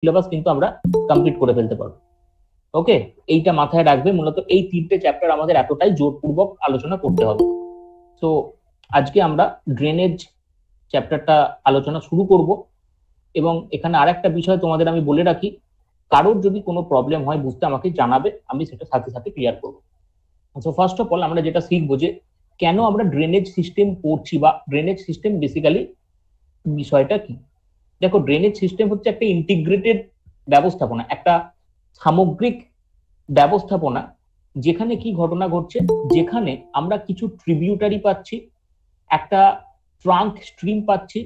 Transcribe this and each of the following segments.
Syllabus কিন্তু আমরা complete করে ফেলতে পারবো। ওকে, এইটা মাথায় রাখবে। মূলত এই তিনটে চ্যাপ্টার আমাদের এতটাই জোরপূর্বক আলোচনা করতে হবে। তো আজকে আমরা ড্রেনেজ চ্যাপ্টারটা আলোচনা শুরু করব। এবং এখানে আরেকটা বিষয় তোমাদের আমি বলে রাখি, কারোর যদি কোনো প্রবলেম হয় বুঝতে আমাকে জানাবে, আমি সেটা সাথে সাথে ক্লিয়ার করবো। সো ফার্স্ট অফ অল আমরা যেটা শিখবো যে কেন আমরা ড্রেনেজ সিস্টেম পড়ছি বা ড্রেনেজ সিস্টেম বেসিক্যালি বিষয়টা কি। দেখো, ড্রেনেজ সিস্টেম হচ্ছে একটা ইন্টিগ্রেটেড ব্যবস্থাপনা, একটা সামগ্রিক ব্যবস্থাপনা, যেখানে কি ঘটনা ঘটছে, যেখানে আমরা কিছু ট্রিবিউটারি পাচ্ছি, একটা ট্রাঙ্ক স্ট্রিম পাচ্ছি,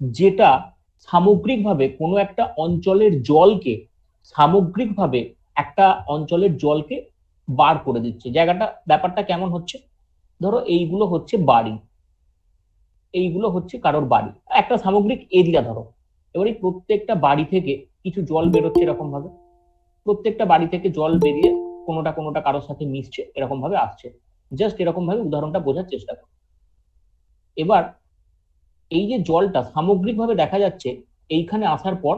যেটা সামগ্রিকভাবে কোনো একটা অঞ্চলের জলকে সামগ্রিকভাবে একটা অঞ্চলের জলকে বার করে দিচ্ছে। ব্যাপারটা কেমন হচ্ছে, ধরো এইগুলো হচ্ছে বাড়ি, এইগুলো হচ্ছে কারোর বাড়ি, একটা সামগ্রিক এরিয়া ধরো। এবারে প্রত্যেকটা বাড়ি থেকে কিছু জল বেরোচ্ছে এরকম ভাবে, প্রত্যেকটা বাড়ি থেকে জল বেরিয়ে কোনোটা কোনোটা কারোর সাথে মিশছে, এরকম ভাবে আসছে। জাস্ট এরকম ভাবে উদাহরণটা বোঝার চেষ্টা করো। এবার এই যে জলটা সামগ্রিকভাবে দেখা যাচ্ছে, এইখানে আসার পর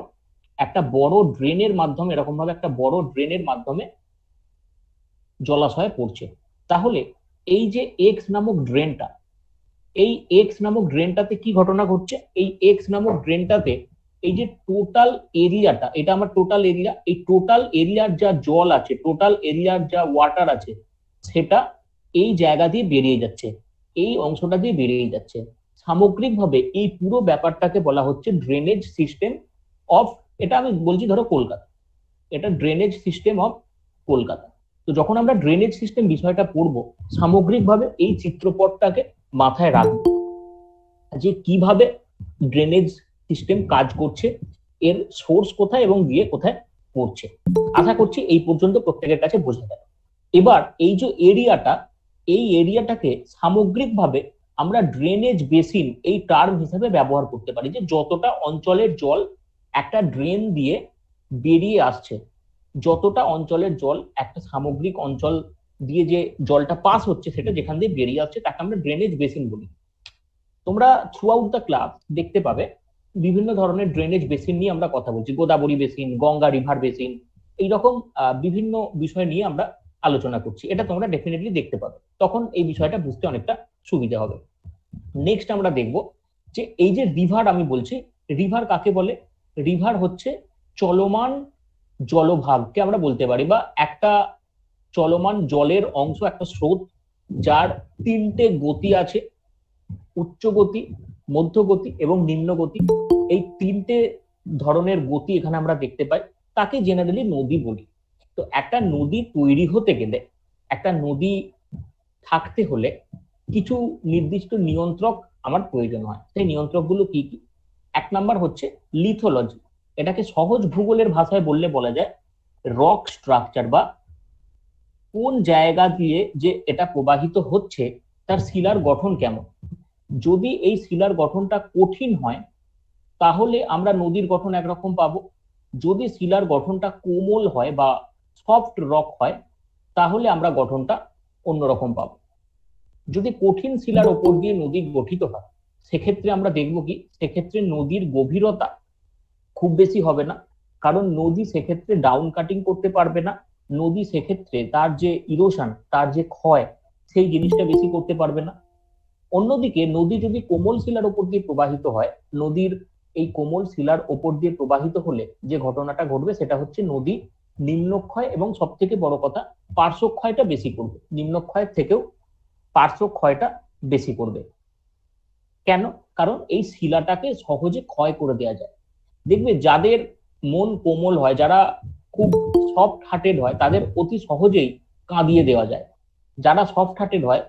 একটা বড় ড্রেনের মাধ্যমে, এরকম ভাবে একটা বড় ড্রেনের মাধ্যমে জলাশয়ে পড়ছে। তাহলে এই যে এক্স নামক ড্রেনটা, এই এক্স নামক ড্রেনটাতে কি ঘটনা ঘটছে, এই এক্স নামক ড্রেনটাতে এই যে টোটাল এরিয়াটা, এটা আমার টোটাল এরিয়া, এই টোটাল এরিয়ার যা জল আছে, টোটাল এরিয়ার যা ওয়াটার আছে, সেটা এই জায়গা দিয়ে বেরিয়ে যাচ্ছে, এই অংশটা দিয়ে বেরিয়ে যাচ্ছে। সামগ্রিকভাবে এই পুরো ব্যাপারটাকে বলা হচ্ছে ড্রেনেজ সিস্টেম অফ, এটা আমি বলছি ধরো কলকাতা, এটা ড্রেনেজ সিস্টেম অফ কলকাতা। তো যখন আমরা ড্রেনেজ সিস্টেম বিষয়টা পড়বো, সামগ্রিকভাবে এই চিত্রপটটাকে মাথায় রাখবো যে কিভাবে ড্রেনেজ সিস্টেম কাজ করছে, এর সোর্স কোথায় এবং গিয়ে কোথায় পড়ছে। আশা করছি এই পর্যন্ত প্রত্যেকের কাছে বোঝা যায়। এবার এই যে এরিয়াটা, এই এরিয়াটাকে সামগ্রিকভাবে আমরা ড্রেনেজ বেসিন এই টার্ম হিসেবে ব্যবহার করতে পারি, যে যতটা অঞ্চলের জল একটা ড্রেন দিয়ে বেরিয়ে আসছে, যতটা অঞ্চলের জল একটা সামগ্রিক অঞ্চল দিয়ে যে জলটা পাস হচ্ছে, সেটা যেখান দিয়ে বেরিয়ে আসছে তাকে আমরা ড্রেনেজ বেসিন বলি। তোমরা থ্রু আউট দ্য ক্লাস দেখতে পাবে বিভিন্ন ধরনের ড্রেনেজ বেসিন নিয়ে আমরা কথা বলছি, Godavari basin, Ganga river basin, এইরকম বিভিন্ন বিষয় নিয়ে আমরা আলোচনা করছি। এটা তোমরা ডেফিনেটলি দেখতে পাবে, তখন এই বিষয়টা বুঝতে অনেকটা সুবিধা হবে। নেক্সট আমরা দেখব যে এই যে রিভার আমি বলছি, রিভার কাকে বলে। রিভার হচ্ছে চলমান জলভাগকে আমরা বলতে পারি, বা একটা চলমান জলের অংশ, একটা স্রোত যার তিনটে গতি আছে, উচ্চ গতি, মধ্য গতি এবং নিম্ন গতি। এই তিনটে ধরনের গতি এখানে আমরা দেখতে পাই, তাকে জেনারেলি নদী বলি। তো একটা নদী তৈরি হতে গেলে, একটা নদী থাকতে হলে কিছু নির্দিষ্ট নিয়ন্ত্রক আমার প্রয়োজন হয়। সেই নিয়ন্ত্রকগুলো কি কি? এক নাম্বার হচ্ছে লিথোলজি, এটাকে সহজ ভূগোলের ভাষায় বললে বলা যায় রক স্ট্রাকচার, বা কোন জায়গা দিয়ে যে এটা প্রবাহিত হচ্ছে তার শিলার গঠন কেমন। যদি এই শিলার গঠনটা কঠিন হয় তাহলে আমরা নদীর গঠন একরকম পাবো, যদি শিলার গঠনটা কোমল হয় বা সফট রক হয় তাহলে আমরা গঠনটা অন্যরকম পাবো। যদি কঠিন শিলার ওপর দিয়ে নদী গঠিত হয় সেক্ষেত্রে আমরা দেখব কি, সেক্ষেত্রে নদীর গভীরতা খুব বেশি হবে না, কারণ নদী সেক্ষেত্রে ডাউন কাটিং করতে পারবে না, নদী সেক্ষেত্রে তার যে ইরোশন, তার যে ক্ষয়, সেই জিনিসটা বেশি করতে পারবে না। অন্যদিকে নদী যদি কোমল শিলার উপর দিয়ে প্রবাহিত হয়, নদীর এই কোমল শিলার উপর দিয়ে প্রবাহিত হলে যে ঘটনাটা ঘটবে সেটা হচ্ছে নদী নিম্নক্ষয় এবং সব থেকে বড় কথা পার্শ্বক্ষয়টা বেশি করবে, নিম্নক্ষয়ের থেকেও পার্শ্বক্ষয়টা বেশি করবে। কেন? কারণ এই শিলাটাকে সহজে ক্ষয় করে দেওয়া যায়। দেখবে যাদের মন কোমল হয়, যারা খুব সফট হার্টেড হয়, তাদের অতি সহজেই কাঁদিয়ে দেওয়া যায়। যারা সফট হার্টেড হয়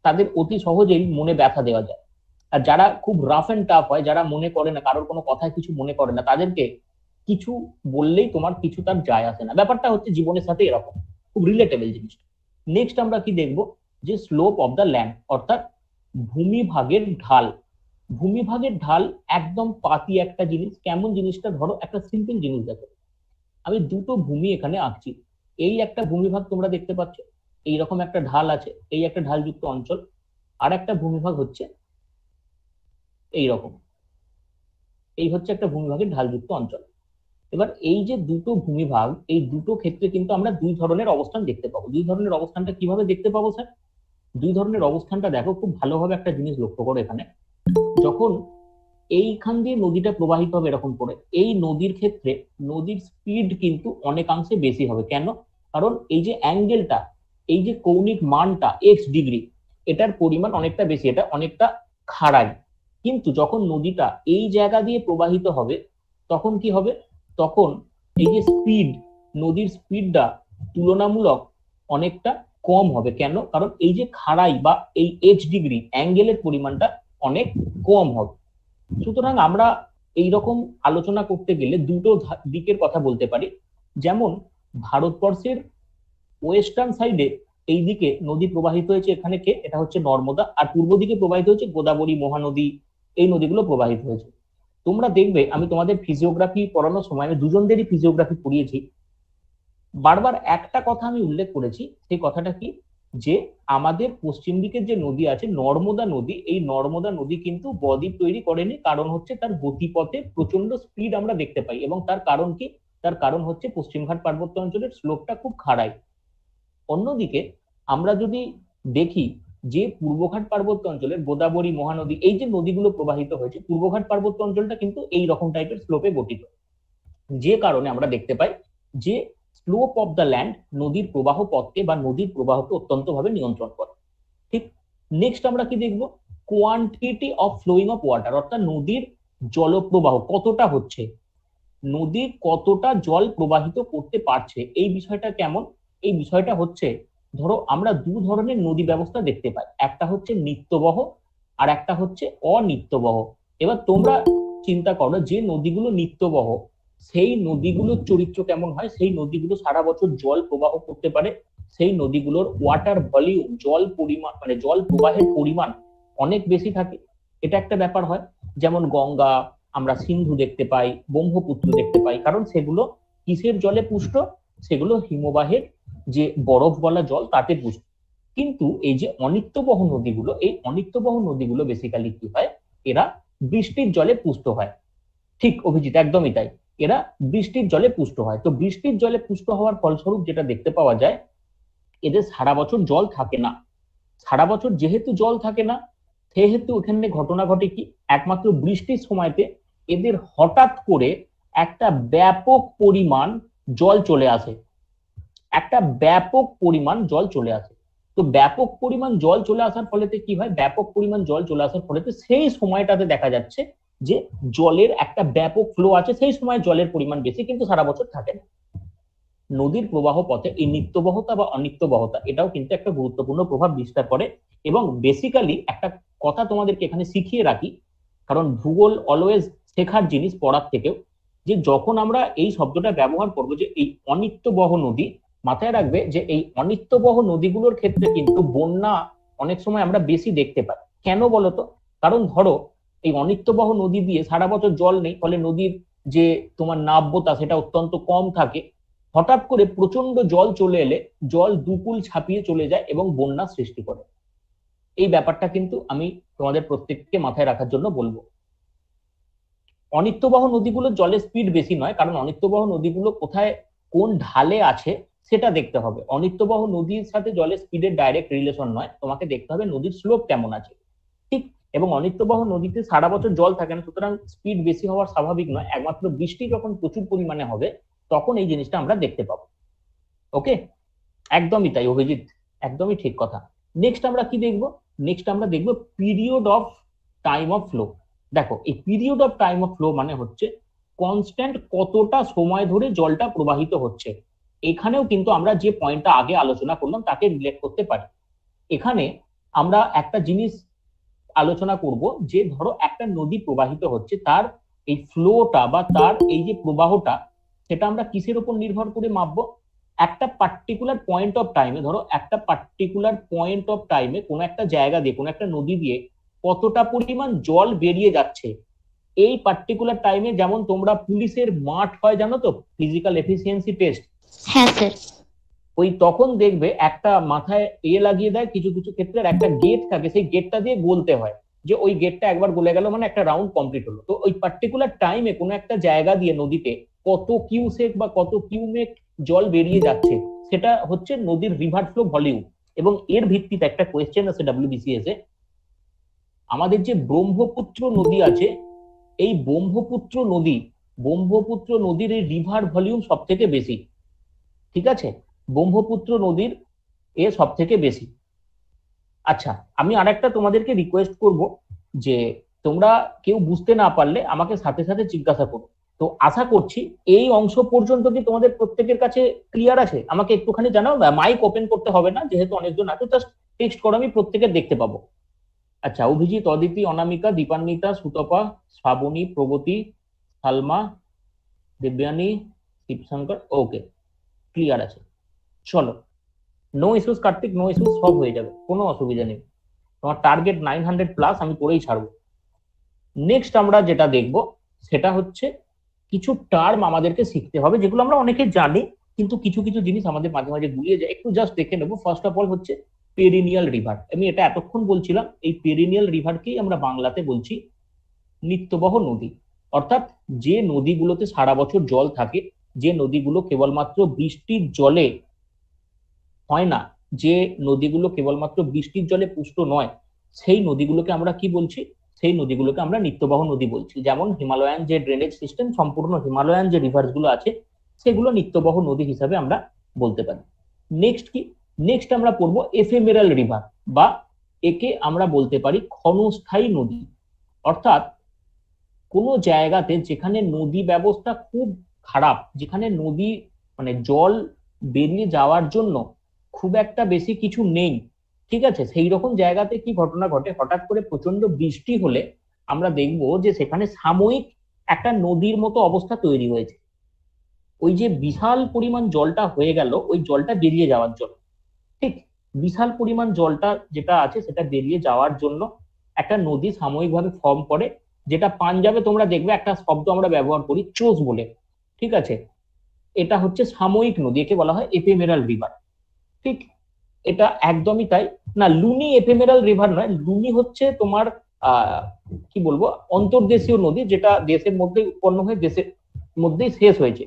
তাদের অতি সহজেই মনে ব্যথা দেওয়া যায়। আর যারা খুব রাফ এন্ড টাফ হয়, যারা মনে করে না, কারোর কোনো কথায় কিছু মনে করে না, তাদেরকে কিছু বললেই তোমার কিছু তার যায় আসে না। ব্যাপারটা হচ্ছে জীবনের সাথে এরকম, খুব রিলেটেবল জিনিসটা। নেক্সট আমরা কি দেখবো, যে স্লোপ অফ দ্য ল্যান্ড, অর্থাৎ ভূমিভাগের ঢাল। ভূমিভাগের ঢাল একদম পাতি একটা জিনিস। কেমন জিনিসটা? ধরো একটা সিম্পল জিনিস দেখো, আমি দুটো ভূমি এখানে আঁকছি, এই একটা ভূমিভাগ তোমরা দেখতে পাচ্ছ, এইরকম একটা ঢাল আছে, এই একটা ঢালযুক্ত অঞ্চল, আর একটা ভূমিভাগ হচ্ছে এইরকম, এই হচ্ছে একটা ভূমিভাগের ঢালযুক্ত অঞ্চল। এবার এই যে দুটো ভূমিভাগ, এই দুটো ক্ষেত্রে কিন্তু আমরা দুই ধরনের অবস্থান দেখতে পাবো। দুই ধরনের অবস্থানটা কিভাবে দেখতে পাবো স্যার? দুই ধরনের অবস্থানটা দেখো, খুব ভালোভাবে একটা জিনিস লক্ষ্য করো এখানে। যখন এইখান দিয়ে নদীটা প্রবাহিত হবে এরকম করে, এই নদীর ক্ষেত্রে নদীর স্পিড কিন্তু অনেকাংশে বেশি হবে। কেন? কারণ এই যে অ্যাঙ্গেলটা, এই যে কৌণিক মানটা এক্স ডিগ্রি, এটার পরিমাণ অনেকটা বেশি, এটা অনেকটা খাড়াই। কিন্তু যখন নদীটা এই জায়গা দিয়ে প্রবাহিত হবে তখন কি হবে? তখন এই যে স্পিড, নদীর স্পিডটা তুলনামূলক অনেকটা কম হবে। কেন? কারণ এই যে খাড়াই বা এই এক্স ডিগ্রি অ্যাঙ্গেলের পরিমাণটা অনেক কম হবে। সুতরাং আমরা এইরকম আলোচনা করতে গেলে দুটো দিকের কথা বলতে পারি। যেমন ভারতবর্ষের ওয়েস্টার্ন সাইডে এই দিকে নদী প্রবাহিত হয়েছে, এখানে কে? এটা হচ্ছে নর্মদা। আর পূর্ব দিকে প্রবাহিত হয়েছে গোদাবরী, মহানদী, এই নদীগুলো প্রবাহিত হয়েছে। তোমরা দেখবে আমি তোমাদের ফিজিওগ্রাফি পড়ানোর সময়, আমি দুজনদেরই ফিজিওগ্রাফি পড়িয়েছি, বারবার একটা কথা আমি উল্লেখ করেছি। সেই কথাটা কি? যে আমাদের পশ্চিম দিকের যে নদী আছে নর্মদা নদী, এই নর্মদা নদী কিন্তু বদ্বীপ তৈরি করেনি। কারণ হচ্ছে তার গতিপথে প্রচন্ড স্পিড আমরা দেখতে পাই। এবং তার কারণ কি? তার কারণ হচ্ছে পশ্চিমঘাট পার্বত্য অঞ্চলের স্লোপটা খুব খাড়াই। অন্যদিকে আমরা যদি দেখি যে পূর্বঘাট পার্বত্য অঞ্চলের গোদাবরী, মহানদী, এই যে নদীগুলো প্রবাহিত হয়েছে, পূর্বঘাট পার্বত্য অঞ্চলটা কিন্তু এই রকম টাইপের স্লোপে গঠিত। যে কারণে আমরা দেখতে পাই যে স্লোপ অফ দ্য ল্যান্ড নদীর প্রবাহ পথকে বা নদীর প্রবাহকে অত্যন্ত ভাবে নিয়ন্ত্রণ করে। ঠিক। নেক্সট আমরা কি দেখবো? Quantity of flowing of water, অর্থাৎ নদীর জলপ্রবাহ কতটা হচ্ছে, নদী কতটা জল প্রবাহিত করতে পারছে। এই বিষয়টা কেমন? এই বিষয়টা হচ্ছে, ধরো আমরা দু ধরনের নদী ব্যবস্থা দেখতে পাই, একটা হচ্ছে নিত্যবহ আর একটা হচ্ছে অনিত্যবহ। এবার তোমরা চিন্তা করো, যে নদীগুলো নিত্যবহ সেই নদীগুলোর চরিত্র কেমন হয়? সেই নদীগুলো সারা বছর জল প্রবাহ করতে পারে, সেই নদীগুলোর ওয়াটার ভলিউম, জল পরিমাণ, মানে জল প্রবাহের পরিমাণ অনেক বেশি থাকে। এটা একটা ব্যাপার হয়। যেমন গঙ্গা, আমরা সিন্ধু দেখতে পাই, ব্রহ্মপুত্র দেখতে পাই, কারণ সেগুলো কিসের জলে পুষ্ট? সেগুলো হিমবাহের যে বরফ গলা জল তাতে পুষ্ট। কিন্তু এই যে অনিত্যবহ নদীগুলো, এই অনিত্যবহ নদীগুলো বেসিক্যালি কি হয়? এরা বৃষ্টির জলে পুষ্ট হয়। ঠিক অভিজিৎ, একদমই তাই। এরা বৃষ্টির জলে পুষ্ট হয়। তো বৃষ্টির জলে পুষ্ট হওয়ার ফলস্বরূপ যেটা দেখতে পাওয়া যায়, এদের সারা বছর জল থাকে না। সারা বছর যেহেতু জল থাকে না, সেহেতু এখানে ঘটনা ঘটে কি, একমাত্র বৃষ্টির সময়তে এদের হঠাৎ করে একটা ব্যাপক পরিমাণ জল চলে আসে। একটা ব্যাপক পরিমাণ জল চলে আসে। তো ব্যাপক পরিমাণ জল চলে আসার ফলেতে কি হয়? ব্যাপক পরিমাণ জল চলে আসার ফলেতে সেই সময়টাতে দেখা যাচ্ছে যে জলের একটা ব্যাপক ফ্লো আছে। সেই সময় জলের পরিমাণ বেশি, কিন্তু সারা বছর থাকে না। নদীর প্রবাহ পথে এই নিত্যবহতা বা অনিত্যবহতা, এটাও কিন্তু একটা গুরুত্বপূর্ণ প্রভাব বিস্তার করে। এবং বেসিক্যালি একটা কথা তোমাদেরকে এখানে শিখিয়ে রাখি, কারণ ভূগোল অলওয়েজ শেখার জিনিস পড়ার থেকেও, যে যখন আমরা এই শব্দটা ব্যবহার করবো যে এই অনিত্যবহ নদী, মাথায় রাখবে যে এই অনিত্যবহ নদীগুলোর ক্ষেত্রে কিন্তু বন্যা অনেক সময় আমরা বেশি দেখতে পাই। কেন বলতো? কারণ ধরো এই অনিত্যবহ নদী দিয়ে সারা বছর জল নেই, ফলে নদীর যে তোমার নাব্যতা সেটা অত্যন্ত কম থাকে। হঠাৎ করে প্রচন্ড জল চলে এলে জল দুকুল ছাপিয়ে চলে যায় এবং বন্যা সৃষ্টি করে। এই ব্যাপারটা কিন্তু আমি তোমাদের প্রত্যেককে মাথায় রাখার জন্য বলবো। অনিত্যবহ নদীগুলোর জলের স্পিড বেশি নয়, কারণ অনিত্যবহ নদীগুলো কোথায় কোন ঢালে আছে সেটা দেখতে হবে। অনিত্যবহ নদীর সাথে জলের স্পিডের ডাইরেক্ট রিলেশন নয়, তোমাকে দেখতে হবে নদীর স্লোপ কেমন আছে। ঠিক। এবং অনিত্যবহ নদীতে সারা বছর জল থাকে না, সুতরাং স্পিড বেশি হওয়ার স্বাভাবিক নয়। একমাত্র বৃষ্টি যখন প্রচুর পরিমাণে হবে তখন এই জিনিসটা আমরা দেখতে পাবো। ওকে, একদমই তাই অভিজিৎ, একদমই ঠিক কথা। নেক্সট আমরা কি দেখবো? নেক্সট আমরা দেখবো period of time of flow. দেখো, এই period of time of flow মানে হচ্ছে কনস্ট্যান্ট কতটা সময় ধরে জলটা প্রবাহিত হচ্ছে। এখানেও কিন্তু আমরা যে পয়েন্টটা আগে আলোচনা করলাম তাকে রিলেট করতে পারি। এখানে আমরা একটা জিনিস আলোচনা করব, যে ধরো একটা নদী প্রবাহিত হচ্ছে, তার এই ফ্লোটা বা তার এই যে প্রবাহটা, সেটা আমরা কিসের উপর নির্ভর করে মাপবো? একটা পার্টিকুলার পয়েন্ট অফ টাইমে, ধরো একটা পার্টিকুলার পয়েন্ট অফ টাইমে কোনো একটা জায়গা দিয়ে, কোনো একটা নদী দিয়ে কতটা পরিমাণ জল বেরিয়ে যাচ্ছে এই পার্টিকুলার টাইমে। যেমন তোমরা পুলিশের মাঠ হয় জানো তো, ফিজিক্যাল এফিসিয়েন্সি টেস্ট, হ্যাঁ স্যার। ওই তখন দেখবে একটা মাথায় লাগিয়ে দেয়, কিছু কিছু ক্ষেত্রে একটা গেট থাকে, সেই গেটটা দিয়ে গলতে হয়, যে ওই গেটটা একবার গলে গেল মানে একটা রাউন্ড কমপ্লিট হলো। তো ওই পার্টিকুলার টাইমে কোনো একটা জায়গা দিয়ে নদীতে কত কিউসেক বা কত কিউমেক জল বেরিয়ে যাচ্ছে, সেটা হচ্ছে নদীর রিভার ফ্লো ভলিউম। এবং এর ভিত্তিতে একটা কোয়েশ্চেন আছে WBCS এ, আমাদের যে ব্রহ্মপুত্র নদী আছে, এই ব্রহ্মপুত্র নদীর এই রিভার ভলিউম সব থেকে বেশি। ঠিক আছে, ব্রহ্মপুত্র নদীর সব থেকে বেশি। আচ্ছা, আমি আরেকটা তোমাদেরকে রিকোয়েস্ট করব যে তোমরা কেউ বুঝতে না পারলে আমাকে সাথে সাথে জিজ্ঞাসা করো। তো আশা করছি এই অংশ পর্যন্ত কি তোমাদের প্রত্যেকের কাছে ক্লিয়ার আছে? আমাকে একটুখানি জানাও, মাইক ওপেন করতে হবে না, যেহেতু অনেকজন আছে, জাস্ট টেক্সট করো, আমি প্রত্যেকের দেখতে পাবো। আচ্ছা, অভিজিৎ, অদিতি, অনামিকা, দীপান্বিতা, সুতপা, শ্রাবণী, প্রগতি, সালমা, দিব্যানী, শিবশঙ্কর, ওকে, ক্লিয়ার আছে। চলো, no issues Kartik, no issues, সব হয়ে যাবে, কোনো অসুবিধা নেই। তোমার টার্গেট 900+ আমি করেই ছাড়বো। নেক্সট আমরা যেটা দেখব সেটা হচ্ছে কিছু টার্ম আমাদেরকে শিখতে হবে, যেগুলো আমরা অনেকে জানি, কিন্তু কিছু কিছু জিনিস আমাদের মাঝে মাঝে গুলিয়ে যায়। একটু জাস্ট দেখে নেবো। ফার্স্ট অফ অল হচ্ছে পেরিনিয়াল রিভার। আমি এটা এতক্ষণ বলছিলাম, এই পেরিনিয়াল রিভারকেই আমরা বাংলাতে বলছি নিত্যবহ নদী। অর্থাৎ যে নদীগুলোতে সারা বছর জল থাকে, যে নদীগুলো কেবলমাত্র বৃষ্টির জলে হয় না, যে নদীগুলো কেবলমাত্র বৃষ্টির জলে পুষ্ট নয়, সেই নদীগুলোকে আমরা কি বলছি? সেই নদীগুলোকে আমরা নিত্যবহ নদী বলছি। যেমন হিমালয়ান যে ড্রেনেজ সিস্টেম, সম্পূর্ণ হিমালয়ান যে রিভার্স গুলো আছে, সেগুলো নিত্যবহ নদী হিসাবে আমরা বলতে পারি। নেক্সট কি? নেক্সট আমরা পড়বো এফেমেরাল রিভার, বা একে আমরা বলতে পারি ক্ষণস্থায়ী নদী। অর্থাৎ কোনো জায়গাতে যেখানে নদী ব্যবস্থা খুব খারাপ, যেখানে নদী মানে জল বেরিয়ে যাওয়ার জন্য খুব একটা বেশি কিছু নেই, ঠিক আছে, সেই রকম জায়গাতে কি ঘটনা ঘটে, হঠাৎ করে প্রচন্ড বৃষ্টি হলে আমরা দেখবো যে সেখানে সাময়িক একটা নদীর মতো অবস্থা তৈরি হয়েছে। ওই যে বিশাল পরিমাণ জলটা হয়ে গেল, ওই জলটা বেরিয়ে যাওয়ার জন্য, ঠিক, বিশাল পরিমাণ জলটা যেটা আছে সেটা বেরিয়ে যাওয়ার জন্য একটা নদী সাময়িকভাবে ফর্ম করে, যেটা পাঞ্জাবে তোমরা দেখবে একটা শব্দ আমরা ব্যবহার করি চোস বলে। ঠিক আছে, এটা হচ্ছে সাময়িক নদী, একে বলা হয় এফেমেরাল রিভার। ঠিক, এটা একদমই তাই না। লুনি এফেমেরাল রিভার নয়, লুনি হচ্ছে তোমার কি বলবো, অন্তর্দেশীয় নদী, যেটা দেশের মধ্যে উৎপন্ন হয়ে দেশের মধ্যেই শেষ হয়েছে।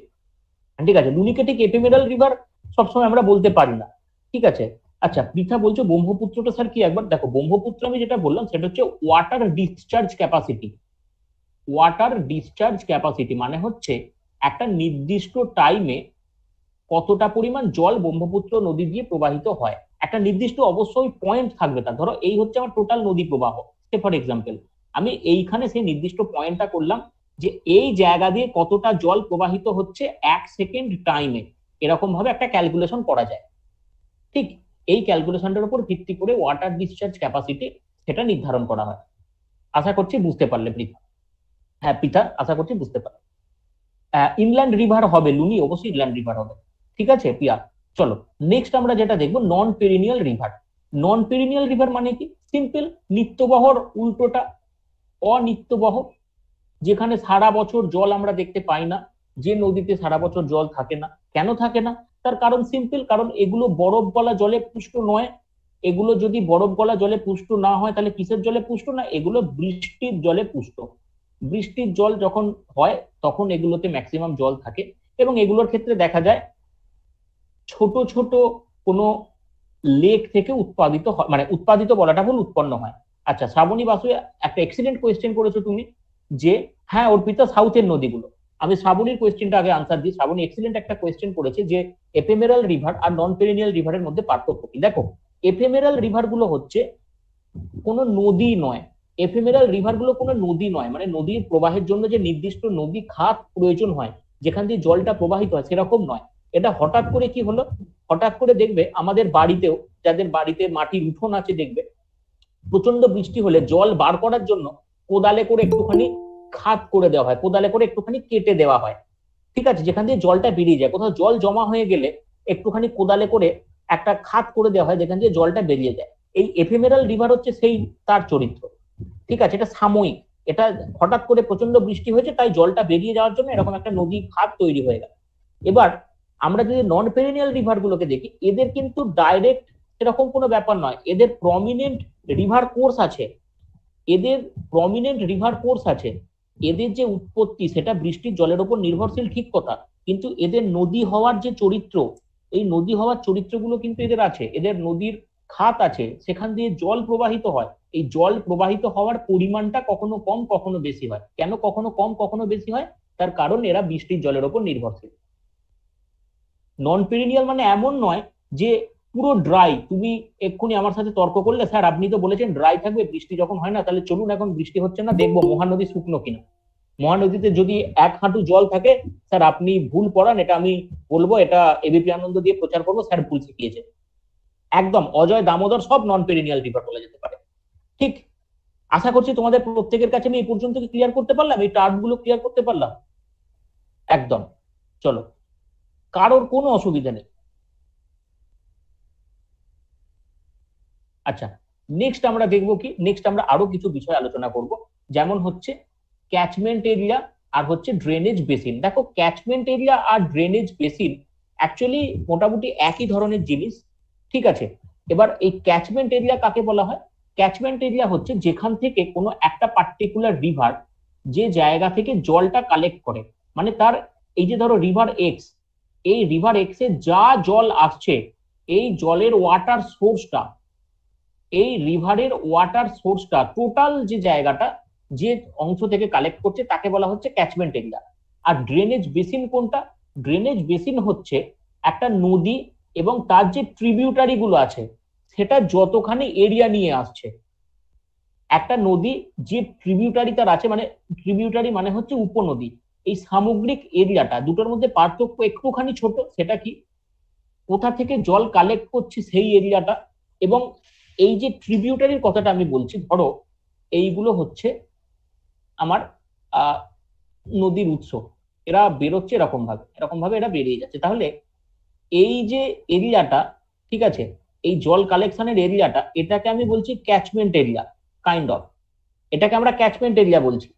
ঠিক আছে, লুনিকে ঠিক এফেমেরাল রিভার সবসময় আমরা বলতে পারি না। ঠিক আছে। আচ্ছা, পৃথা বলছো ব্রহ্মপুত্রটা স্যার কি? একবার দেখো, ব্রহ্মপুত্র আমি যেটা বললাম সেটা হচ্ছে water discharge capacity. Water discharge capacity মানে হচ্ছে একটা নির্দিষ্ট টাইমে কতটা পরিমাণ জল ব্রহ্মপুত্র নদী দিয়ে প্রবাহিত হয়। একটা নির্দিষ্ট অবশ্যই পয়েন্ট থাকবে তার। ধরো এই হচ্ছে আমার টোটাল নদী প্রবাহ, সে ফর এক্সাম্পল আমি এইখানে সেই নির্দিষ্ট পয়েন্টটা করলাম যে এই জায়গা দিয়ে কতটা জল প্রবাহিত হচ্ছে 1 সেকেন্ড টাইমে, এরকম ভাবে একটা ক্যালকুলেশন করা যায়। ঠিক, এই ক্যালকুলেশনটার উপর ভিত্তি করে ওয়াটার ডিসচার্জ ক্যাপাসিটি সেটা নির্ধারণ করা হয়। আশা করছি বুঝতে পারলে পৃথা। হ্যাঁ পৃথা, আশা করছি বুঝতে পারলে। ইনল্যান্ড রিভার হবে লুনি, অবশ্যই ইনল্যান্ড রিভার হবে। ঠিক আছে পিয়া, চলো নেক্সট আমরা যেটা দেখবো নন পেরিনিয়াল রিভার। নন পেরিনিয়াল রিভার মানে কি? সিম্পল, নিত্যবহর উল্টোটা অনিত্যবহ। যেখানে সারা বছর জল আমরা দেখতে পাই না, যে নদীতে সারা বছর জল থাকে না। কেন থাকে না? তার কারণ সিম্পল, কারণ এগুলো বরফ গলা জলে পুষ্ট নয়। এগুলো যদি বরফ গলা জলে পুষ্ট না হয় তাহলে কিসের জলে পুষ্ট? না, এগুলো বৃষ্টির জলে পুষ্ট। বৃষ্টির জল যখন হয় তখন এগুলোতে ম্যাক্সিমাম জল থাকে, এবং এগুলোর ক্ষেত্রে দেখা যায় ছোট ছোট কোনো লেক থেকে উৎপাদিত হয়, মানে উৎপাদিত বলাটা ভুল, উৎপন্ন হয়। আচ্ছা, শ্রাবণী বাসু একটা এক্সিলেন্ট কোয়েশ্চেন করেছো তুমি, যে হ্যাঁ অর্পিতা সাউথের নদীগুলো। আমি শ্রাবণীর কোয়েশ্চেনটা আগে আনসার দিই। শ্রাবণী এক্সিলেন্ট একটা কোয়েশ্চেন করেছে যে এফেমেরাল রিভার আর নন পেরিনিয়াল রিভারের মধ্যে পার্থক্য কি। দেখো, এফেমেরাল রিভার গুলো হচ্ছে কোনো নদী নয়। এফেমেরাল রিভার গুলো কোনো নদী নয়, মানে নদীর প্রবাহের জন্য যে নির্দিষ্ট নদী খাত প্রয়োজন হয় যেখান দিয়ে জলটা প্রবাহিত হয় সেরকম নয়। এটা হঠাৎ করে কি হলো, হঠাৎ করে দেখবে আমাদের বাড়িতেও, যাদের বাড়িতে মাটির উঠোন আছে, দেখবে প্রচন্ড বৃষ্টি হলে জল বার করার জন্য কোদালে করে একটুখানি খাত করে দেওয়া হয়, কোদালে করে একটুখানি কেটে দেওয়া হয়। ঠিক আছে, যেখান দিয়ে জলটা বেরিয়ে যায়। কোথাও জল জমা হয়ে গেলে একটুখানি কোদালে করে একটা খাত করে দেওয়া হয় যেখান দিয়ে জলটা বেরিয়ে যায়। এই এফেমেরাল রিভার হচ্ছে সেই তার চরিত্র। ঠিক আছে, এটা সাময়িক, এটা হঠাৎ করে প্রচন্ড বৃষ্টি হয়েছে তাই জলটা বেরিয়ে যাওয়ার জন্য এরকম একটা নদী খাত তৈরি হয়ে গেল। এবার আমরা যদি নন পেরিনিয়াল রিভার গুলোকে দেখি, এদের কিন্তু ডাইরেক্ট এরকম কোনো ব্যাপার নয়, এদের প্রমিনেন্ট রিভার কোর্স আছে। এদের প্রমিনেন্ট রিভার কোর্স আছে। এদের যে উৎপত্তি সেটা বৃষ্টির জলের উপর নির্ভরশীল, ঠিক কথা, কিন্তু এদের নদী হওয়ার যে চরিত্র, এই নদী হওয়ার চরিত্রগুলো কিন্তু এদের আছে। এদের নদীর খাত আছে, সেখান দিয়ে জল প্রবাহিত হয়। এই জল প্রবাহিত হওয়ার পরিমাণটা কখনো কম কখনো বেশি হয়। কেন কখনো কম কখনো বেশি হয়? তার কারণ এরা বৃষ্টির জলের উপর নির্ভরশীল। নন পেরিনিয়াল মানে এমন নয় যে পুরো ড্রাই। তুমি এক্ষুনি আমার সাথে তর্ক করলে, স্যার আপনি তো বলেছেন ড্রাই থাকবে, বৃষ্টি যখন হয় না, তাহলে চলুন এখন বৃষ্টি হচ্ছে না, দেখবো মহানদী শুকনো কিনা। মহানদীতে যদি 1 হাঁটু জল থাকে, স্যার আপনি ভুল পড়ান, এটা আমি বলবো, এটা এবিপি আনন্দ দিয়ে প্রচার করবো, স্যার ভুল শিখিয়েছে। একদম অজয়, দামোদর সব নন পেরিনিয়াল রিভার বলা যেতে পারে। ঠিক, আশা করছি তোমাদের প্রত্যেকের কাছে আমি এই পর্যন্ত ক্লিয়ার করতে পারলাম, এই টার্ম গুলো ক্লিয়ার করতে পারলাম একদম। চলো, কারোর কোনো অসুবিধা নেই। আচ্ছা, নেক্সট আমরা দেখবো কি, নেক্সট আমরা আরো কিছু বিষয় আলোচনা করব, যেমন হচ্ছে ক্যাচমেন্ট এরিয়া আর হচ্ছে ড্রেনেজ বেসিন। দেখো, ক্যাচমেন্ট এরিয়া আর ড্রেনেজ বেসিন অ্যাকচুয়ালি মোটামুটি একই ধরনের জিনিস, ঠিক আছে। এবার এই ক্যাচমেন্ট এরিয়া কাকে বলা হয়? ক্যাচমেন্ট এরিয়া হচ্ছে যেখান থেকে কোনো একটা পার্টিকুলার রিভার যে জায়গা থেকে জলটা কালেক্ট করে, মানে তার, এই যে ধরো রিভার এক্স, এই রিভার এক্স এ যা জল আসছে, এই জলের ওয়াটার সোর্সটা, এই রিভারের ওয়াটার সোর্সটা, টোটাল যে জায়গাটা, যে অংশ থেকে কালেক্ট করছে, তাকে বলা হচ্ছে ক্যাচমেন্ট এরিয়া। আর ড্রেনেজ বেসিন কোনটা? ড্রেনেজ বেসিন হচ্ছে একটা নদী এবং তার যে ট্রিবিউটারি গুলো আছে, সেটা যতখানি এরিয়া নিয়ে আসছে। একটা নদী যে ট্রিবিউটারি তার আছে, মানে ট্রিবিউটারি মানে হচ্ছে উপনদী, এই সামগ্রিক এরিয়াটা, দুটোর মধ্যে পার্থক্য একটুখানি ছোট, সেটা কি, কোথা থেকে জল কালেক্ট করছে সেই এরিয়াটা। এবং এই যে ট্রিবিউটারির কথাটা আমি বলছি, ধরো এইগুলো হচ্ছে আমার আহ নদীর উৎস, এরা বেরোচ্ছে এরকম ভাবে এরা বেরিয়ে যাচ্ছে। তাহলে এই যে এরিয়াটা, ঠিক আছে, এই জল কালেকশনের এরিয়াটা, এটাকে আমি বলছি ক্যাচমেন্ট এরিয়া, কাইন্ড অফ, এটাকে আমরা ক্যাচমেন্ট এরিয়া বলছি।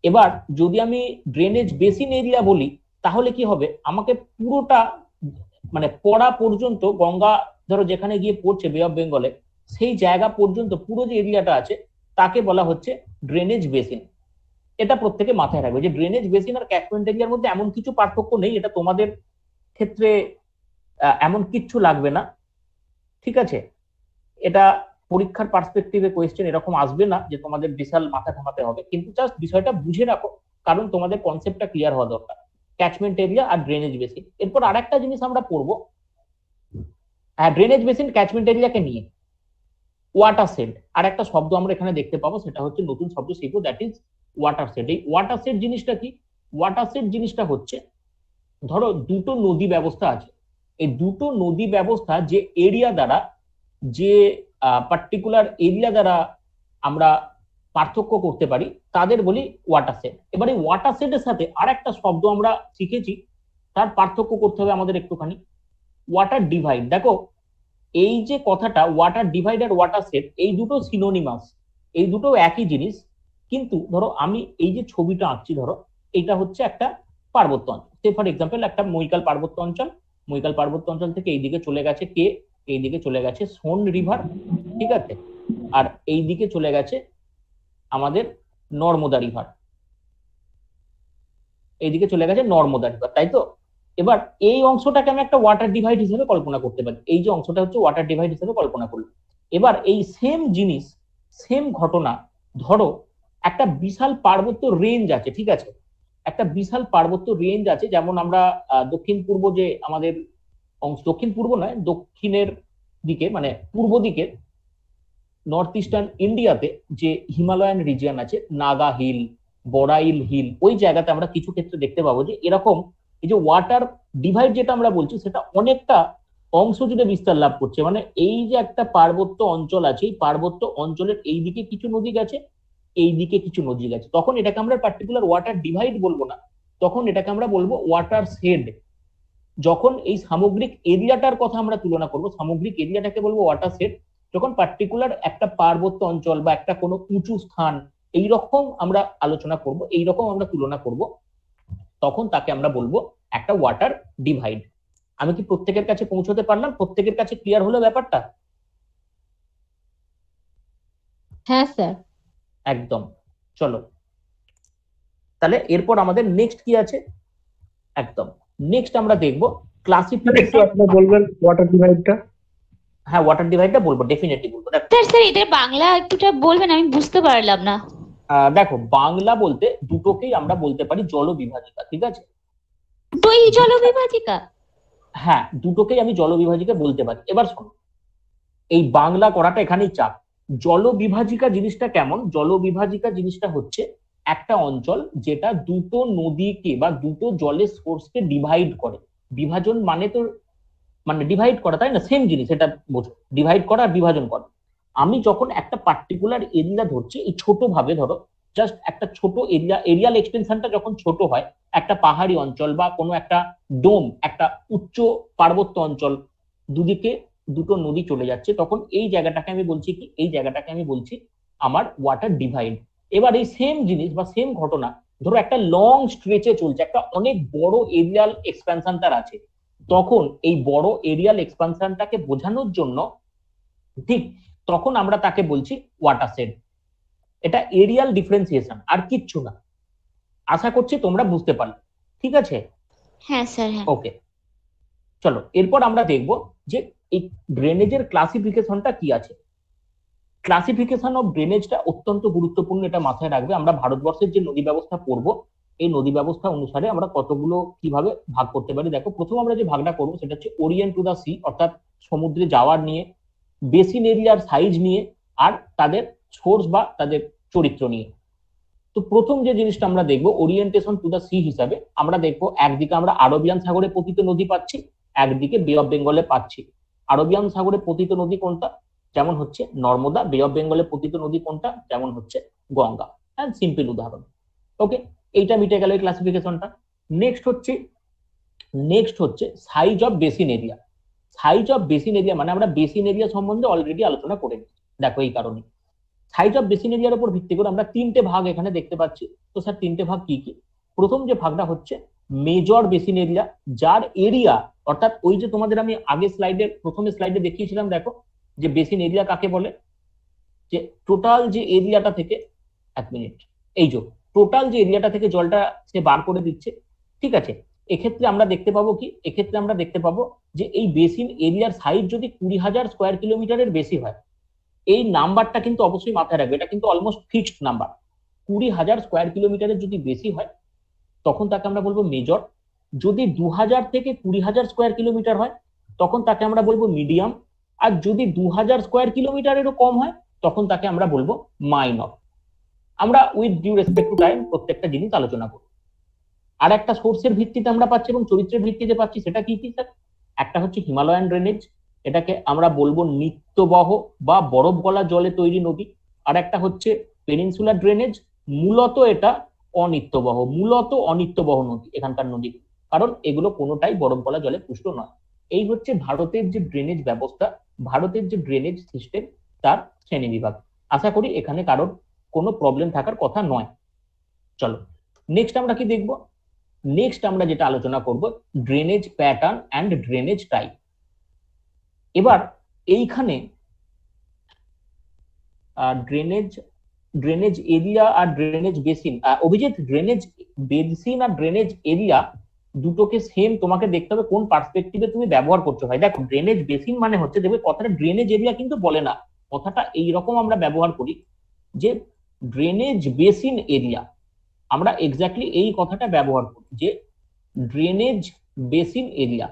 এবার যদি আমি ড্রেনেজ বেসিন এরিয়া বলি, তাহলে কি হবে, আমাকে পুরোটা, মানে পড়া পর্যন্ত, গঙ্গা ধরো যেখানে গিয়ে পড়ছে বে অফ বেঙ্গলে, সেই জায়গা পর্যন্ত পুরো যে এরিয়াটা আছে, তাকে বলা হচ্ছে ড্রেনেজ বেসিন। এটা প্রত্যেকে মাথায় রাখবে যে ড্রেনেজ বেসিন আর ক্যাচমেন্ট এরিয়ার মধ্যে এমন কিছু পার্থক্য নেই, এটা তোমাদের ক্ষেত্রে এমন কিচ্ছু লাগবে না, ঠিক আছে। এটা পরীক্ষার পার্সপেক্টিভে কোয়েশ্চেন এরকম আসবে না যে তোমাদের বিশাল মাথা ঘামাতে হবে, কিন্তু জাস্ট বিষয়টা বুঝে রাখো, কারণ তোমাদের কনসেপ্টটা ক্লিয়ার হওয়া দরকার। ক্যাচমেন্ট এরিয়া আর ড্রেনেজ বেসিন। এরপর আরেকটা জিনিস আমরা পড়বো, ড্রেনেজ বেসিন ক্যাচমেন্ট এরিয়াকে নিয়ে, ওয়াটার শেড। আর একটা শব্দ আমরা এখানে দেখতে পাবো, সেটা হচ্ছে নতুন শব্দ শিখবো, দ্যাট ইজ ওয়াটার শেড। এই ওয়াটার শেড জিনিসটা কি? ওয়াটার শেড জিনিসটা হচ্ছে, ধরো দুটো নদী ব্যবস্থা আছে, এই দুটো নদী ব্যবস্থা যে এরিয়া দ্বারা, যে পার্টিকুলার এরিয়া দ্বারা আমরা পার্থক্য করতে পারি, তাদের বলি ওয়াটার শেড। এবার এই ওয়াটার শেডের সাথে আর একটা শব্দ আমরা শিখেছি, তার পার্থক্য করতে হবে আমাদের একটুখানি, ওয়াটার ডিভাইড। দেখো, এই যে কথাটা ওয়াটার ডিভাইড আর ওয়াটার শেড, এই দুটো সিনোনিমাস, এই দুটো একই জিনিস। কিন্তু ধরো আমি এই যে ছবিটা আঁকছি, ধরো এটা হচ্ছে একটা পার্বত্য অঞ্চল, সে ফর এক্সাম্পল একটা মৈকাল পার্বত্য অঞ্চল। মৈকাল পার্বত্য অঞ্চল থেকে এইদিকে চলে গেছে কে, এইদিকে চলে গেছে সোন রিভার, ঠিক আছে, আর এইদিকে চলে গেছে আমাদের নর্মদা রিভার, এইদিকে চলে গেছে নর্মদা রিভার, তাই তো। এবার এই অংশটাকে আমি একটা ওয়াটার ডিভাইড হিসেবে কল্পনা করতে পারি, এই যে অংশটা হচ্ছে ওয়াটার ডিভাইড হিসেবে কল্পনা করলাম। এবার এই সেম জিনিস, সেম ঘটনা, ধরো একটা বিশাল পার্বত্য রেঞ্জ আছে, ঠিক আছে, একটা বিশাল পার্বত্য রেঞ্জ আছে, যেমন আমরা দক্ষিণ পূর্ব যে আমাদের অংশ, দক্ষিণ পূর্ব নয়, দক্ষিণের দিকে, মানে পূর্ব দিকে নর্থ ইস্টার্ন ইন্ডিয়াতে যে হিমালয়ান রিজিয়ন আছে, নাগা হিল, বড়াইল হিল, ওই জায়গাতে আমরা কিছু ক্ষেত্রে দেখতে পাবো যে এরকম এই যে ওয়াটার ডিভাইড যেটা আমরা বলছি, সেটা অনেকটা অংশ জুড়ে বিস্তার লাভ করছে। মানে এই যে একটা পার্বত্য অঞ্চল আছে, এই পার্বত্য অঞ্চলের এই দিকে কিছু নদী গেছে, এই দিকে কিছু নদী গেছে, তখন এটাকে আমরা পার্টিকুলার ওয়াটার ডিভাইড বলবো না, তখন এটাকে আমরা বলবো ওয়াটার শেড। যখন এই সামগ্রিক এরিয়াটার কথা আমরা তুলনা করব, সামগ্রিক এরিয়াটাকে বলবো ওয়াটার শেড। যখন পার্টিকুলার একটা পার্বত্য অঞ্চল বা একটা কোনো উঁচু স্থান এইরকম আমরা আলোচনা করব, এইরকম আমরা তুলনা করব, তখন তাকে আমরা বলবো একটা ওয়াটার ডিভাইড। আমি কি প্রত্যেকের কাছে পৌঁছতে পারলাম? প্রত্যেকের কাছে ক্লিয়ার হলো ব্যাপারটা? হ্যাঁ স্যার। একদম। চলো, তাহলে এরপর আমাদের নেক্সট কি আছে, একদম নেক্সট আমরা দেখবো একটু ক্লাসিফিকেশন। আপনি বলবেন ওয়াটার ডিভাইডটা। হ্যাঁ, ওয়াটার ডিভাইডটা বলবো, ডেফিনেটলি বলবো। স্যার স্যার এটা বাংলা একটুটা বলবেন, আমি বুঝতে পারলাম না। দেখো, বাংলা বলতে দুটোকেই আমরা বলতে পারি জল বিভাজিকা, ঠিক আছে? দুই জল বিভাজিকা? হ্যাঁ, দুটোকেই আমি জল বিভাজিকা বলতে পারি। এবার শোনো, এই বাংলা করাটা এখানেই চাপ। জল বিভাজিকা জিনিসটা কেমন? জল বিভাজিকা জিনিসটা হচ্ছে একটা অঞ্চল যেটা দুটো নদীকে বা দুটো জলের সোর্সকে ডিভাইড করে। বিভাজন মানে তো মানে ডিভাইড করা, তাই না? সেম জিনিস, এটা বোঝো, ডিভাইড করা আর বিভাজন করা। আমি যখন একটা পার্টিকুলার এরিয়া ধরছি, এই ছোট ভাবে ধরো, জাস্ট একটা ছোট এরিয়া, এরিয়াল এক্সটেনশনটা যখন ছোট হয়, একটা পাহাড়ি অঞ্চল বা কোনো একটা ডোম, একটা উচ্চ পার্বত্য অঞ্চল, দুদিকে দুটো নদী চলে যাচ্ছে, তখন এই জায়গাটাকে আমি বলছি কি, এই জায়গাটাকে আমি বলছি আমার ওয়াটার ডিভাইড। এবার এই সেম জিনিস বা সেম ঘটনা ধরো একটা লং স্ট্রেচে চলছে, একটা অনেক বড় এরিয়াল এক্সপ্যানশন তার আছে, তখন এই বড় এরিয়াল এক্সপানশনটাকে বোঝানোর জন্য, ঠিক, তখন আমরা তাকে বলছি ওয়াটারশেড। এটা এরিয়াল ডিফারেন্সিয়েশন, আর কিচ্ছু না। আশা করছি তোমরা বুঝতে পারলে, ঠিক আছে? হ্যাঁ স্যার, হ্যাঁ। ওকে, চলো এরপর আমরা দেখব যে এই ড্রেনেজের ক্লাসিফিকেশনটা কি আছে। ক্লাসিফিকেশন অফ ড্রেনেজটা অত্যন্ত গুরুত্বপূর্ণ, এটা মাথায় রাখবে। আমরা ভারতবর্ষের যে নদী ব্যবস্থা পড়বো, এই নদী ব্যবস্থা অনুসারে আমরা কতগুলো কিভাবে ভাগ করতে পারি। দেখো, প্রথম আমরা যে ভাগটা করবো সেটা হচ্ছে ওরিয়েন্ট টু দা সি, অর্থাৎ সমুদ্রে যাওয়ার নিয়ে, বেসিন এরিয়ার সাইজ নিয়ে, আর তাদের সোর্স বা তাদের চরিত্র নিয়ে। তো প্রথম যে জিনিসটা আমরা দেখবো ওরিয়েন্টেশন টু দা সি হিসাবে, আমরা দেখবো একদিকে আমরা আরবিয়ান সাগরে পতিত নদী পাচ্ছি, একদিকে বে অফ বেঙ্গলে পাচ্ছি। আরবিয়ান সাগরে পতিত নদী কোনটা? যেমন হচ্ছে নর্মদা। বে অফ বেঙ্গলে পতিত নদী কোনটা? যেমন হচ্ছে গঙ্গা। হ্যাঁ, সিম্পল উদাহরণ। ওকে, এইটা মিটে গেল এই ক্লাসিফিকেশনটা। নেক্সট হচ্ছে size of basin area. Size of basin area মানে আমরা বেসিন এরিয়া সম্বন্ধে অলরেডি আলোচনা করে নিচ্ছি। দেখো, এই কারণে সাইজ অফ বেসিন এরিয়ার উপর ভিত্তি করে আমরা তিনটে ভাগ এখানে দেখতে পাচ্ছি। তো স্যার, তিনটে ভাগ কি কি? প্রথম যে ভাগটা হচ্ছে মেজর বেসিন এরিয়া, যার এরিয়া, অর্থাৎ ওই যে তোমাদের আমি আগে স্লাইডে, প্রথমে স্লাইডে দেখিয়েছিলাম, দেখো যে বেসিন এরিয়া কাকে বলে, যে টোটাল যে এরিয়াটা থেকে, এক মিনিট, এই যে টোটাল যে এরিয়াটা থেকে জলটা সে বার করে দিচ্ছে, ঠিক আছে? এক্ষেত্রে আমরা দেখতে পাবো কি, এক্ষেত্রে আমরা দেখতে পাবো যে এই বেসিন এরিয়ার সাইজ যদি 20,000 স্কোয়ার কিলোমিটারের বেশি হয়, এই নাম্বারটা কিন্তু অবশ্যই মাথায় রাখবে, এটা কিন্তু অলমোস্ট ফিক্সড নাম্বার। 20,000 স্কোয়ার কিলোমিটারের যদি বেশি হয়, তখন তাকে আমরা বলবো মেজর। যদি 2,000 থেকে 20,000 স্কোয়ার কিলোমিটার হয়, তখন তাকে আমরা বলবো মিডিয়াম। আর যদি 2,000 স্কোয়ার কিলোমিটারেরও কম হয়, তখন তাকে আমরা বলবো মাইনর। আমরা with due respect to time প্রত্যেকটা জিনিস আলোচনা করব। আর একটা সোর্সের ভিত্তিতে আমরা পাচ্ছি এবং চরিত্রের ভিত্তিতে পাচ্ছি, সেটা কি কি স্যার? একটা হচ্ছে হিমালয়ান ড্রেনেজ, এটাকে আমরা বলবো নিত্যবহ বা বরফ গলা জলে তৈরি নদী। আর একটা হচ্ছে পেনিনসুলার ড্রেনেজ, মূলত এটা অনিত্যবহ, মূলত অনিত্যবহ নদী এখানকার নদী, কারণ এগুলো কোনোটাই বরফ গলা জলে পুষ্ট নয়। এই হচ্ছে ভারতের যে ড্রেনেজ ব্যবস্থা, ভারতের যে ড্রেনেজ সিস্টেম, তার শ্রেণী বিভাগ। আশা করি এখানে কারোর কোনো প্রবলেম থাকার কথা নয়। চলো নেক্সট আমরা কি দেখবো? নেক্সট আমরা যেটা আলোচনা করব, drainage pattern and drainage type. এবার এইখানে ড্রেনেজ ড্রেনেজ এরিয়া আর drainage basin, Abhijit, drainage basin আর ড্রেনেজ এরিয়া দুটোকে সেম তোমাকে দেখতে হবে কোন পার্সপেক্টিভে তুমি ব্যবহার করছো। ভাই দেখো, ড্রেনেজ বেসিন মানে হচ্ছে, দেখবে কথাটা ড্রেনেজ এরিয়া কিন্তু বলে না, কথাটা এইরকম আমরা ব্যবহার করি যে ড্রেনেজ বেসিন এরিয়া। আমরা এক্স্যাক্টলি এই কথাটা ব্যবহার করি যে ড্রেনেজ বেসিন এরিয়া,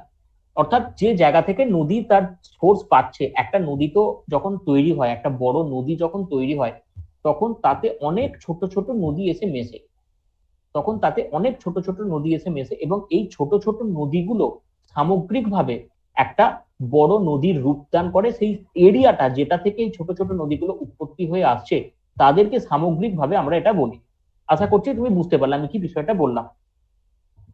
অর্থাৎ যে জায়গা থেকে নদী তার সোর্স পাচ্ছে। একটা নদী তো যখন তৈরি হয়, একটা বড় নদী যখন তৈরি হয়, তখন তাতে অনেক ছোট ছোট নদী এসে মেশে, তখন তাতে অনেক ছোট ছোট নদী এসে মেশে, এবং এই ছোট ছোট নদীগুলো সামগ্রিকভাবে একটা বড় নদীর রূপদান করে। সেই এরিয়াটা যেটা থেকে এই ছোট ছোট নদীগুলো উৎপত্তি হয়ে আসছে, তাদেরকে সামগ্রিকভাবে আমরা এটা বলি। আশা করছি তুমি বুঝতে পারলে আমি কি বিষয়টা বললাম।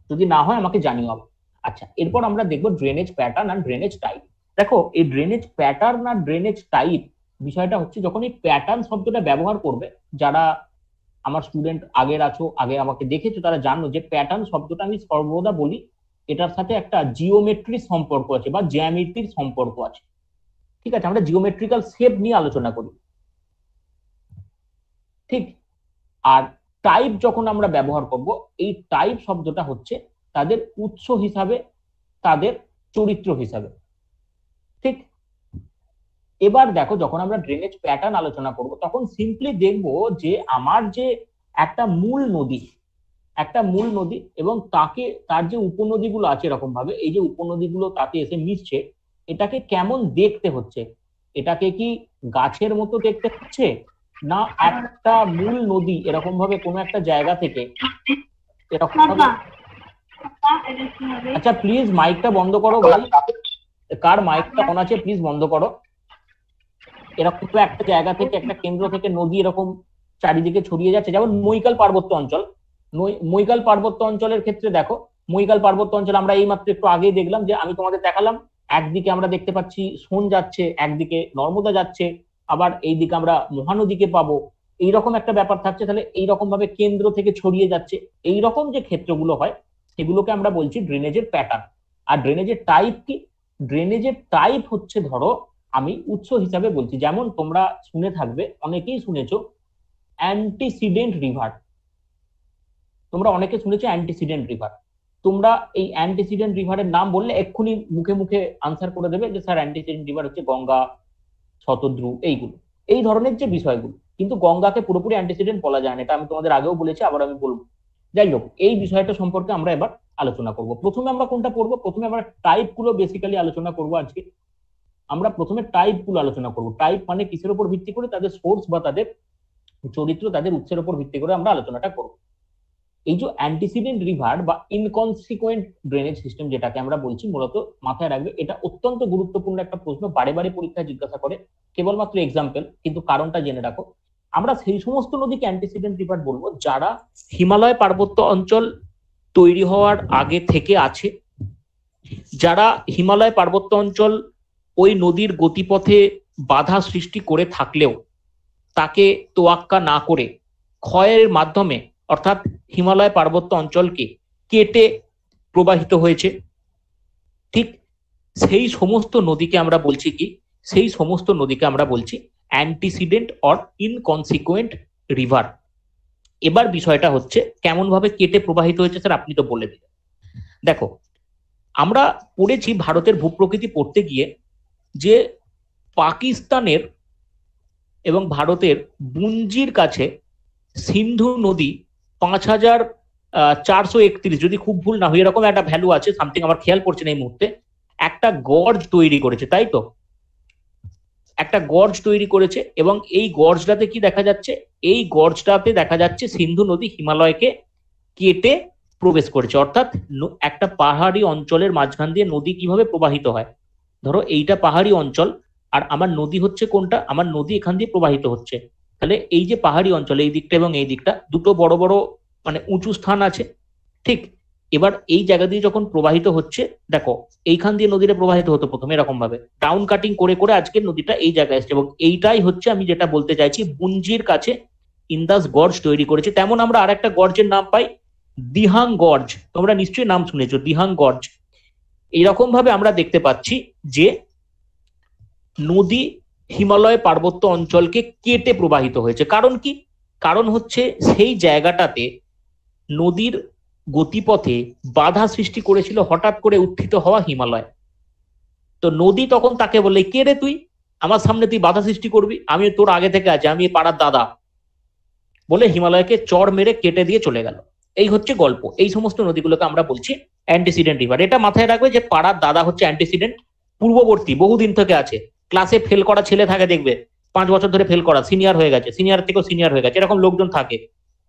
যদি না হয় আমাকে জানিও আবার। আচ্ছা, এরপর আমরা দেখবো ড্রেনেজ প্যাটার্ন আর ড্রেনেজ টাইপ। দেখো, এই ড্রেনেজ প্যাটার্ন আর ড্রেনেজ টাইপ বিষয়টা হচ্ছে, যখন এই প্যাটার্ন শব্দটা ব্যবহার করবে, যারা আমার স্টুডেন্ট আগের আছো, আগে আমাকে দেখেছো, তারা জানো যে প্যাটার্ন শব্দটা আমি সর্বদা বলি এটার সাথে একটা জিওমেট্রির সম্পর্ক আছে বা জ্যামিতির সম্পর্ক আছে। ঠিক আছে, আমরা জিওমেট্রিক্যাল শেপ নিয়ে আলোচনা করি, ঠিক। আর টাইপ যখন আমরা ব্যবহার করব, এই টাইপ শব্দটা হচ্ছে তাদের উৎস হিসাবে, তাদের চরিত্র হিসাবে। ঠিক, এবার দেখো যখন আমরা ড্রেনেজ প্যাটার্ন আলোচনা করব তখন সিম্পলি দেখবো যে আমার যে একটা মূল নদী, এবং তার যে উপনদীগুলো আছে এরকম ভাবে, এই যে উপনদীগুলো তাতে এসে মিশছে, এটাকে কেমন দেখতে হচ্ছে, এটাকে কি গাছের মতো দেখতে হচ্ছে, না একটা মূল নদী এরকম ভাবে কোনো একটা জায়গা থেকে এরকম ভাবে। আচ্ছা প্লিজ মাইকটা বন্ধ করো ভাই, কার মাইকটা অন আছে প্লিজ বন্ধ করো। এরকম একটা জায়গা থেকে, একটা কেন্দ্র থেকে নদী এরকম চারিদিকে ছড়িয়ে যাচ্ছে, যেমন মৈকাল পার্বত্য অঞ্চল। মৈকাল পার্বত্য অঞ্চলের ক্ষেত্রে দেখো, মৈকাল পার্বত্য অঞ্চল আমরা এই মাত্র একটু আগেই দেখলাম, যে আমি তোমাদের দেখালাম একদিকে আমরা দেখতে পাচ্ছি সোন যাচ্ছে, একদিকে নর্মদা যাচ্ছে, আবার এইদিকে আমরা মহানদীকে পাবো, এইরকম একটা ব্যাপার থাকছে। তাহলে এইরকম ভাবে কেন্দ্র থেকে ছড়িয়ে যাচ্ছে, এইরকম যে ক্ষেত্রগুলো হয় সেগুলোকে আমরা বলছি ড্রেনেজের প্যাটার্ন। আর ড্রেনেজের টাইপ কি? ড্রেনেজের টাইপ হচ্ছে, ধরো আমি উৎস হিসাবে বলছি, যেমন তোমরা শুনে থাকবে, অনেকেই শুনেছো অ্যান্টিসিডেন্ট রিভার, তোমরা অনেকে শুনেছো অ্যান্টিসিডেন্ট রিভার। তোমরা এই অ্যান্টিসিডেন্ট রিভারের নাম বললে এক্ষুনি মুখে মুখে আনসার করে দেবে যে স্যার অ্যান্টিসিডেন্ট রিভার হচ্ছে গঙ্গা, শতদ্রু, এইগুলো, এই ধরনের যে বিষয়গুলো। কিন্তু গঙ্গাকে পুরোপুরি অ্যান্টিসিডেন্ট বলা যায় না, এটা আমি তোমাদের আগেও বলেছি, আবার আমি বলবো। যাই হোক, এই বিষয়টা সম্পর্কে আমরা এবার আলোচনা করব। প্রথমে আমরা কোনটা পড়বো? প্রথমে আমরা টাইপ গুলো বেসিক্যালি আলোচনা করবো আজকে। আমরা প্রথমে টাইপ গুলো আলোচনা করবো। টাইপ মানে কিসের উপর ভিত্তি করে? তাদের সোর্স বা তাদের চরিত্র, তাদের উৎসের উপর ভিত্তি করে আমরা আলোচনাটা করবো। এই যে অ্যান্টিসিডেন্ট রিভার বা ইনকনসিকুয়েন্ট ড্রেনেজ সিস্টেম যেটাকে আমরা বলছি, মূলত মাথায় রাখবে এটা অত্যন্ত গুরুত্বপূর্ণ একটা প্রশ্ন, বারে বারে পরীক্ষায় জিজ্ঞাসা করে, কেবলমাত্র এক্সাম্পল, কিন্তু কারণটা জেনে রাখো। আমরা সেই সমস্ত নদীকে অ্যান্টিসিডেন্ট রিভার বলবো যারা হিমালয় পার্বত্য অঞ্চল তৈরি হওয়ার আগে থেকে আছে, যারা হিমালয় পার্বত্য অঞ্চল ওই নদীর গতিপথে বাধা সৃষ্টি করে থাকলেও তাকে তোয়াক্কা না করে ক্ষয়ের মাধ্যমে, অর্থাৎ হিমালয় পার্বত্য অঞ্চলকে কেটে প্রবাহিত হয়েছে। ঠিক সেই সমস্ত নদীকে আমরা বলছি কি? সেই সমস্ত নদীকে আমরা বলছি অ্যান্টিসিডেন্ট অর ইনকনসিকুয়েন্ট রিভার। এবার বিষয়টা হচ্ছে কেমন ভাবে কেটে প্রবাহিত হয়েছে স্যার আপনি তো বলে দিলেন। দেখো, আমরা পড়েছি ভারতের ভূপ্রকৃতি পড়তে গিয়ে যে পাকিস্তানের এবং ভারতের বুঞ্জির কাছে সিন্ধু নদী 5431, যদি খুব ভুল না হয় এরকম একটা ভ্যালু আছে, সামথিং আমার খেয়াল পড়ছে না এই মুহূর্তে, একটা গর্জ তৈরি করেছে, তাই তো? একটা গর্জ তৈরি করেছে, এবং এই গর্জটাতে কি দেখা যাচ্ছে? এই গর্জটাতে দেখা যাচ্ছে সিন্ধু নদী হিমালয়কে কেটে প্রবেশ করেছে। অর্থাৎ একটা পাহাড়ি অঞ্চলের মাঝখান দিয়ে নদী কিভাবে প্রবাহিত হয়, ধরো এইটা পাহাড়ি অঞ্চল, আর আমার নদী হচ্ছে কোনটা? আমার নদী এখান দিয়ে প্রবাহিত হচ্ছে। তাহলে এই যে পাহাড়ি অঞ্চল, এই দিকটা এবং এই দিকটা দুটো বড় বড় মানে উঁচু স্থান আছে। ঠিক, এবার এই জায়গা দিয়ে যখন প্রবাহিত হচ্ছে, দেখো এইখান দিয়ে নদীটা প্রবাহিত হতো প্রথমে এরকম ভাবে, ডাউন কাটিং করে করে আজকে নদীটা এই জায়গায় এসছে, এবং এইটাই হচ্ছে আমি যেটা বলতে চাইছি, বুঞ্জির কাছে ইন্দাস গর্জ তৈরি করেছে। তেমন আমরা আর একটা গর্জের নাম পাই, দিহাং গর্জ, তোমরা নিশ্চয়ই নাম শুনেছো, দিহাং গর্জ। এইরকম ভাবে আমরা দেখতে পাচ্ছি যে নদী হিমালয় পার্বত্য অঞ্চলকে কেটে প্রবাহিত হয়েছে। কারণ কি? কারণ হচ্ছে সেই জায়গাটাতে নদীর গতিপথে বাধা সৃষ্টি করেছিল হঠাৎ করে উত্থিত হওয়া হিমালয়। তো নদী তখন তাকে বলে, কে রে তুই, আমার সামনে তুই বাধা সৃষ্টি করবি? আমি তোর আগে থেকে আছি, আমি পাড়ার দাদা, বলে হিমালয়কে চড় মেরে কেটে দিয়ে চলে গেল। এই হচ্ছে গল্প। এই সমস্ত নদীগুলোকে আমরা বলছি অ্যান্টিসিডেন্ট রিভার। এটা মাথায় রাখবে যে পাড়ার দাদা হচ্ছে অ্যান্টিসিডেন্ট, পূর্ববর্তী, বহুদিন থেকে আছে। ক্লাসে ফেল করা ছেলে থাকে দেখবে, 5 বছর ধরে ফেল করা, সিনিয়র হয়ে গেছে, সিনিয়র থেকেও সিনিয়র হয়ে গেছে, এরকম লোকজন থাকে।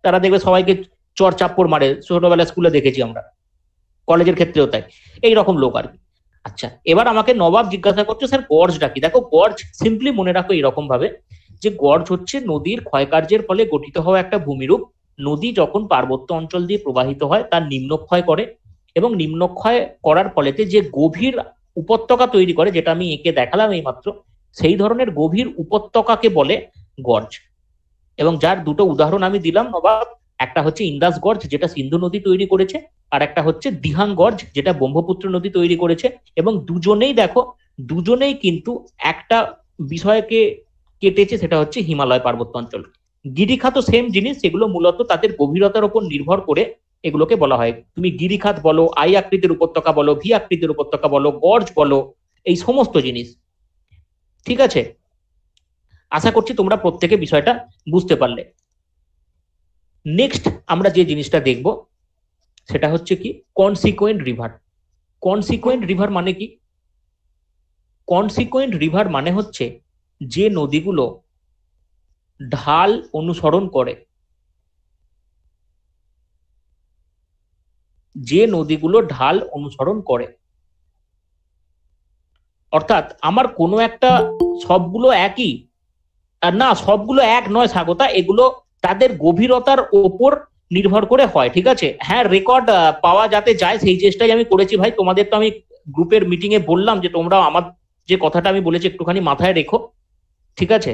তারা দেখবে সবাইকে চর চাপ্পড় মারে, ছোটবেলায় স্কুলে দেখেছি আমরা, কলেজের ক্ষেত্রেও তাই, এইরকম লোক আর কি। আচ্ছা, এবার আমাকে নবাব জিজ্ঞাসা করছে স্যার গর্জটা কি? দেখো, গর্জ সিম্পলি মনে রাখো এরকম ভাবে যে গর্জ হচ্ছে নদীর ক্ষয়কার্যের ফলে গঠিত হওয়া একটা ভূমিরূপ। নদী যখন পার্বত্য অঞ্চল দিয়ে প্রবাহিত হয় তার নিম্নক্ষয় করে, এবং নিম্নক্ষয় করার ফলেতে যে গভীর উপত্যকা তৈরি করে, যেটা আমি এঁকে দেখালাম এই মাত্র, সেই ধরনের গভীর উপত্যকাকে বলে গর্জ। এবং যার দুটো উদাহরণ আমি দিলাম নবাব, একটা হচ্ছে ইন্দাস গর্জ যেটা সিন্ধু নদী তৈরি করেছে, আর একটা হচ্ছে দিহাং গর্জ যেটা ব্রহ্মপুত্র নদী তৈরি করেছে। এবং দুজনেই দেখো, দুজনেই কিন্তু একটা বিষয়কে কেটেছে, সেটা হচ্ছে হিমালয় পার্বত্য অঞ্চল। গিরিখাত সেম জিনিস, সেগুলো মূলত তাদের গভীরতার উপর নির্ভর করে এগুলোকে বলা হয়। তুমি গিরিখাত বলো, আই আকৃতির উপত্যকা বলো, ভি আকৃতির উপত্যকা বলো, গর্জ বলো, এই সমস্ত জিনিস। ঠিক আছে, আশা করছি তোমরা প্রত্যেকে বিষয়টা বুঝতে পারলে। নেক্সট আমরা যে জিনিসটা দেখব সেটা হচ্ছে কি কনসিকুয়েন্ট রিভার। কনসিকুয়েন্ট রিভার মানে কি? কনসিকুয়েন্ট রিভার মানে হচ্ছে যে নদীগুলো ঢাল অনুসরণ করে, যে নদীগুলো ঢাল অনুসরণ করে। অর্থাৎ আমার কোনো একটা, সবগুলো একই না, সবগুলো এক নয় স্বাগতা, এগুলো তাদের গভীরতার ওপর নির্ভর করে হয়। ঠিক আছে, হ্যাঁ, রেকর্ড পাওয়া যাতে যায় সেই চেষ্টাই আমি করেছি ভাই। তোমাদের তো আমি গ্রুপের মিটিং এ বললাম যে তোমরা আমার যে কথাটা আমি বলেছি একটুখানি মাথায় রেখো। ঠিক আছে,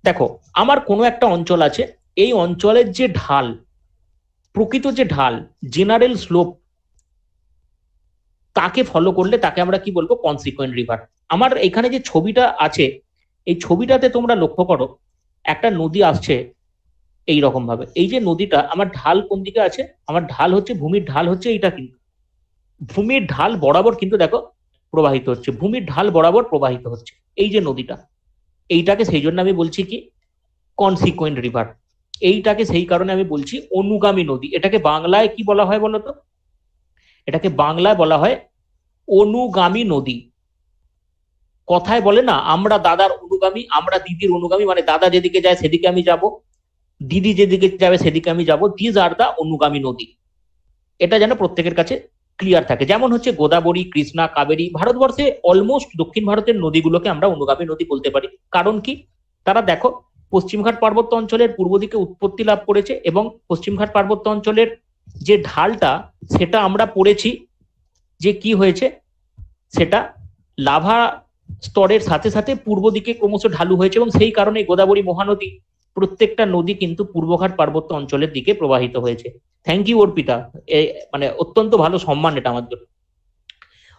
দেখো আমার কোনো একটা অঞ্চল আছে, এই অঞ্চলের যে ঢাল, প্রকৃত যে ঢাল, জেনারেল স্লোপ, তাকে ফলো করলে তাকে আমরা কি বলবো? Consequent river. আমার এখানে যে ছবিটা আছে, এই ছবিটাতে তোমরা লক্ষ্য করো একটা নদী আসছে এই রকম ভাবে। এই যে নদীটা, আমার ঢাল কোন দিকে আছে? আমার ঢাল হচ্ছে, ভূমির ঢাল হচ্ছে এইটা, কিন্তু ভূমির ঢাল বরাবর কিন্তু দেখো প্রবাহিত হচ্ছে, ভূমির ঢাল বরাবর প্রবাহিত হচ্ছে এই যে নদীটা। এইটাকে সেই জন্য আমি বলছি কি কনসিকুয়েন্ট রিভার। এইটাকে সেই কারণে আমি বলছি অনুগামী নদী। এটাকে বাংলায় কি বলা হয় বলতো? এটাকে বাংলায় বলা হয় অনুগামী নদী। কথায় বলে না, আমরা দাদার অনুগামী, আমরা দিদির অনুগামী, মানে দাদা যেদিকে যায় সেদিকে আমি যাব, দিদি যেদিকে যাবে সেদিকে আমি যাব। দিজ আর দা অনুগামী নদী। এটা যেন প্রত্যেকের কাছে ক্লিয়ার থাকে। যেমন হচ্ছে গোদাবরী, কৃষ্ণা, কাবেরী, ভারতবর্ষে অলমোস্ট দক্ষিণ ভারতের নদীগুলোকে আমরা অনুগামী নদী বলতে পারি। কারণ কি? তারা দেখো পশ্চিমঘাট পার্বত্য অঞ্চলের পূর্ব দিকে উৎপত্তি লাভ করেছে, এবং পশ্চিমঘাট পার্বত্য অঞ্চলের যে ঢালটা, সেটা আমরা পড়েছি যে কি হয়েছে, সেটা লাভা স্তরের সাথে সাথে পূর্ব দিকে ক্রমশ ঢালু হয়েছে, এবং সেই কারণে গোদাবরী, মহানদী, প্রত্যেকটা নদী কিন্তু পূর্বঘাট পার্বত্য অঞ্চলের দিকে প্রবাহিত হয়েছে। থ্যাংক ইউ অর্পিতা, মানে অত্যন্ত ভালো সম্মান এটা আমার জন্য।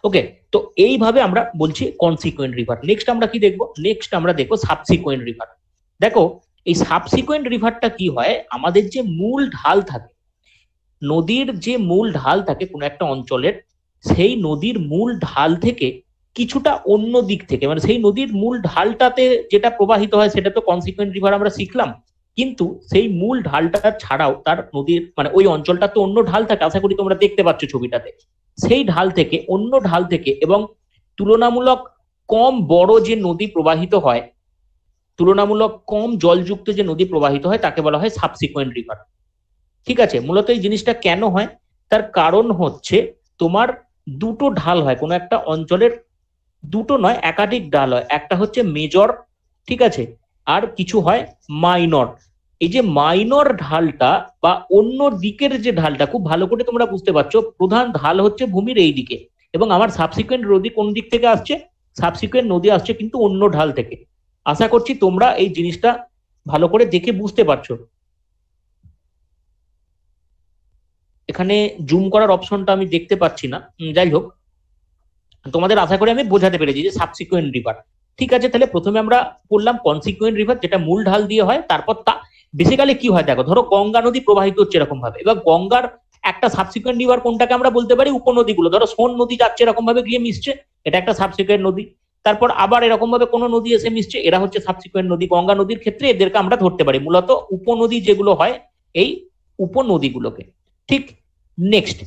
ওকে, তো এইভাবে আমরা বলছি কনসিকুয়েন্ট রিভার। নেক্সট আমরা কি দেখবো? নেক্সট আমরা দেখবো সাবসিকুয়েন্ট রিভার। দেখো এই সাবসিকুয়েন্ট রিভারটা কি হয়, আমাদের যে মূল ঢাল থাকে, নদীর যে মূল ঢাল থাকে কোনো একটা অঞ্চলের, সেই নদীর মূল ঢাল থেকে কিছুটা অন্য দিক থেকে, মানে সেই নদীর মূল ঢালটাতে যেটা প্রবাহিত হয় সেটা তো কনসিকুয়েন্ট রিভার আমরা শিখলাম, কিন্তু সেই মূল ঢালটা ছাড়াও তার নদীর, মানে ওই অঞ্চলটা তো অন্য ঢাল থাকে, আশা করি তোমরা দেখতে পাচ্ছ ছবিটাতে। সেই ঢাল থেকে, অন্য ঢাল থেকে, এবং তুলনামূলক কম বড় যে নদী প্রবাহিত হয়, তুলনামূলক কম জলযুক্ত যে নদী প্রবাহিত হয়, তাকে বলা হয় সাবসিকুয়েন্ট রিভার। ঠিক আছে, মূলত এই জিনিসটা কেন হয়? তার কারণ হচ্ছে তোমার দুটো ঢাল হয় কোনো একটা অঞ্চলের, দুটো নয় একাধিক ঢাল হয়। একটা হচ্ছে মেজর, ঠিক আছে, আর কিছু হয় মাইনর। এই যে মাইনর ঢালটা বা অন্য দিকের যে ঢালটা, খুব ভালো করে তোমরা বুঝতে পারছো, প্রধান ঢাল হচ্ছে ভূমির এই দিকে, এবং আমার সাবসিকুয়েন্ট নদী কোন দিক থেকে আসছে? সাবসিকুয়েন্ট নদী আসছে কিন্তু অন্য ঢাল থেকে। আশা করছি তোমরা এই জিনিসটা ভালো করে দেখে বুঝতে পারছো। এখানে জুম করার অপশনটা আমি দেখতে পাচ্ছি না, যাই হোক, তোমাদের আশা করি আমি বোঝাতে পেরেছি যে সাবসিকুয়েন্ট রিভার। ঠিক আছে, তাহলে প্রথমে আমরা পড়লাম কনসিকুয়েন্ট রিভার, যেটা মূল ঢাল দিয়ে হয়। তারপর তা বেসিক্যালি কি হয় দেখো, ধরো গঙ্গা নদী প্রবাহিত হচ্ছে এরকম ভাবে, এবার গঙ্গার একটা সাবসিকুয়েন্ট রিভার কোনটাকে আমরা বলতে পারি? উপনদীগুলো। ধরো সোন নদী যাচ্ছে এরকম ভাবে গিয়ে মিশছে, এটা একটা সাবসিকুয়েন্ট নদী। তারপর আবার এরকম ভাবে কোনো নদী এসে মিশছে, এরা হচ্ছে সাবসিকুয়েন্ট নদী। গঙ্গা নদীর ক্ষেত্রে এদেরকে আমরা ধরতে পারি মূলত উপনদী যেগুলো হয়, এই উপনদীগুলোকে। ঠিক, নেক্সট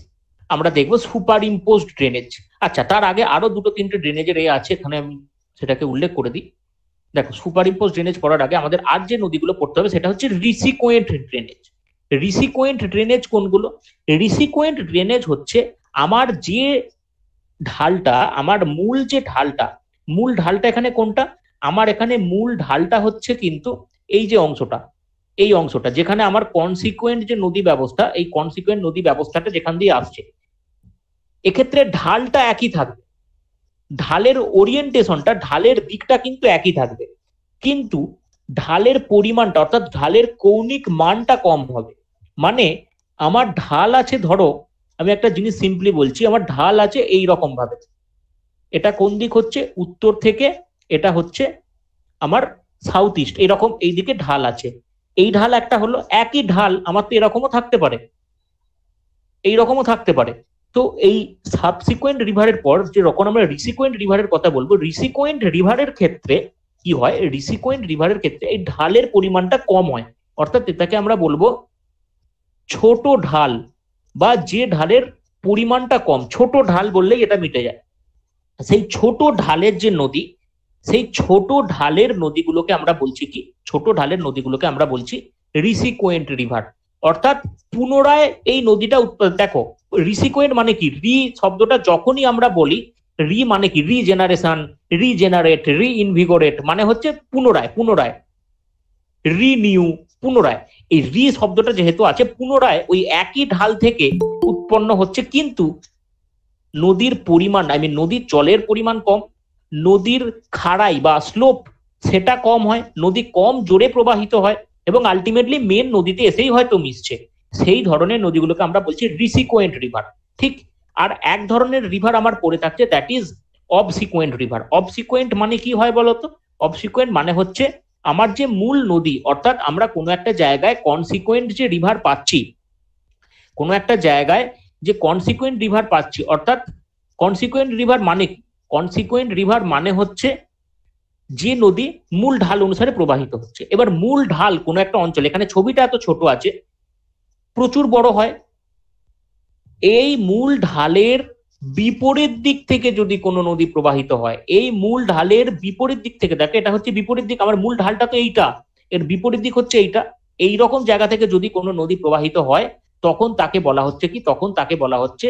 আমরা দেখবো সুপার ইম্পোজড ড্রেনেজ। আচ্ছা, তার আগে আরো দুটো তিনটে ড্রেনেজের আছে, এখানে আমি সেটাকে উল্লেখ করে দিই। দেখো সুপার ইম্পোজ ড্রেনেজ পড়ার আগে আমাদের আর যে নদীগুলো পড়তে হবে সেটা হচ্ছে রিসিকুয়েন্ট ড্রেনেজ। রিসিকুয়েন্ট ড্রেনেজ কোনগুলো? রিসিকুয়েন্ট ড্রেনেজ হচ্ছে আমার যে ঢালটা, আমার মূল যে ঢালটা, মূল ঢালটা এখানে কোনটা? আমার এখানে মূল ঢালটা হচ্ছে কিন্তু এই যে অংশটা, এই অংশটা যেখানে আমার কনসিকুয়েন্ট যে নদী ব্যবস্থা, এই কনসিকুয়েন্ট নদী ব্যবস্থাটা যেখান দিয়ে আসছে, এক্ষেত্রে ঢালটা একই থাকবে, ঢালের ওরিয়েন্টেশনটা, ঢালের দিকটা কিন্তু একই থাকবে, কিন্তু ঢালের পরিমাণটা অর্থাৎ ঢালের কৌণিক মানটা কম হবে। মানে আমার ঢাল আছে, ধরো আমি একটা জিনিস সিম্পলি বলছি, আমার ঢাল আছে এই রকম ভাবে, এটা কোন দিক হচ্ছে? উত্তর থেকে, এটা হচ্ছে আমার সাউথ ইস্ট, এরকম এইদিকে ঢাল আছে। এই ঢাল একটা হলো, একই ঢাল আমার তো এরকমও থাকতে পারে, এইরকমও থাকতে পারে। তো এই সাবসিকুয়েন্ট রিভারের পর যে যখন আমরা রিসিকুয়েন্ট রিভারের কথা বলবো, রিসিকুয়েন্ট রিভারের ক্ষেত্রে কি হয়, রিসিকুয়েন্ট রিভারের ক্ষেত্রে এই ঢালের পরিমাণটা কম হয়, অর্থাৎ এটাকে আমরা বলবো ছোট ঢাল, বা যে ঢালের পরিমাণটা কম, ছোট ঢাল বললেই এটা মিটে যায়। সেই ছোট ঢালের যে নদী, সেই ছোট ঢালের নদীগুলোকে আমরা বলছি কি, ছোট ঢালের নদীগুলোকে আমরা বলছি রিসিকুয়েন্ট রিভার। অর্থাৎ পুনরায় এই নদীটা দেখো, রিসিকুয়েন্ট মানে কি, রি শব্দটা যখনই আমরা বলি, রি মানে কি, রিজেনারেশন, রিজেনারেট, রি ইনভিগোরেট, মানে হচ্ছে পুনরায়, পুনরায়, রিনিউ, পুনরায়। এই রি শব্দটা যেহেতু আছে, পুনরায় ওই একই ঢাল থেকে উৎপন্ন হচ্ছে, কিন্তু নদীর পরিমাণ, নদীর জলের পরিমাণ কম, নদীর খাড়াই বা স্লোপ সেটা কম হয়, নদী কম জোরে প্রবাহিত হয়, এবং আলটিমেটলি মেন নদীতে এসেই হয়তো মিশছে। সেই ধরনের নদীগুলোকে আমরা বলছি রিসিকুয়েন্ট রিভার। ঠিক। আর এক ধরনের রিভার আমার পড়ে থাকছে, দ্যাট ইজ অবসিকুয়েন্ট রিভার। অবসিকুয়েন্ট মানে কি হয় বলতো? অবসিকুয়েন্ট মানে হচ্ছে আমার যে মূল নদী, অর্থাৎ আমরা কোনো একটা জায়গায় কনসিকুয়েন্ট যে রিভার পাচ্ছি, কোনো একটা জায়গায় যে কনসিকুয়েন্ট রিভার পাচ্ছি, অর্থাৎ কনসিকুয়েন্ট রিভার মানে, কনসিকুয়েন্ট রিভার মানে হচ্ছে যে নদী মূল ঢাল অনুসারে প্রবাহিত হচ্ছে। এবার মূল ঢাল কোনো একটা অঞ্চল, এখানে ছবিটা এত ছোট আছে, প্রচুর বড় হয়। এই মূল ঢালের বিপরীত দিক থেকে যদি কোনো নদী প্রবাহিত হয়, এই মূল ঢালের বিপরীত দিক থেকে, দেখো এটা হচ্ছে বিপরীত দিক, আমার মূল ঢালটা তো এইটা, এর বিপরীত দিক হচ্ছে এইটা, এই রকম জায়গা থেকে যদি কোনো নদী প্রবাহিত হয়, তখন তাকে বলা হচ্ছে কি, তখন তাকে বলা হচ্ছে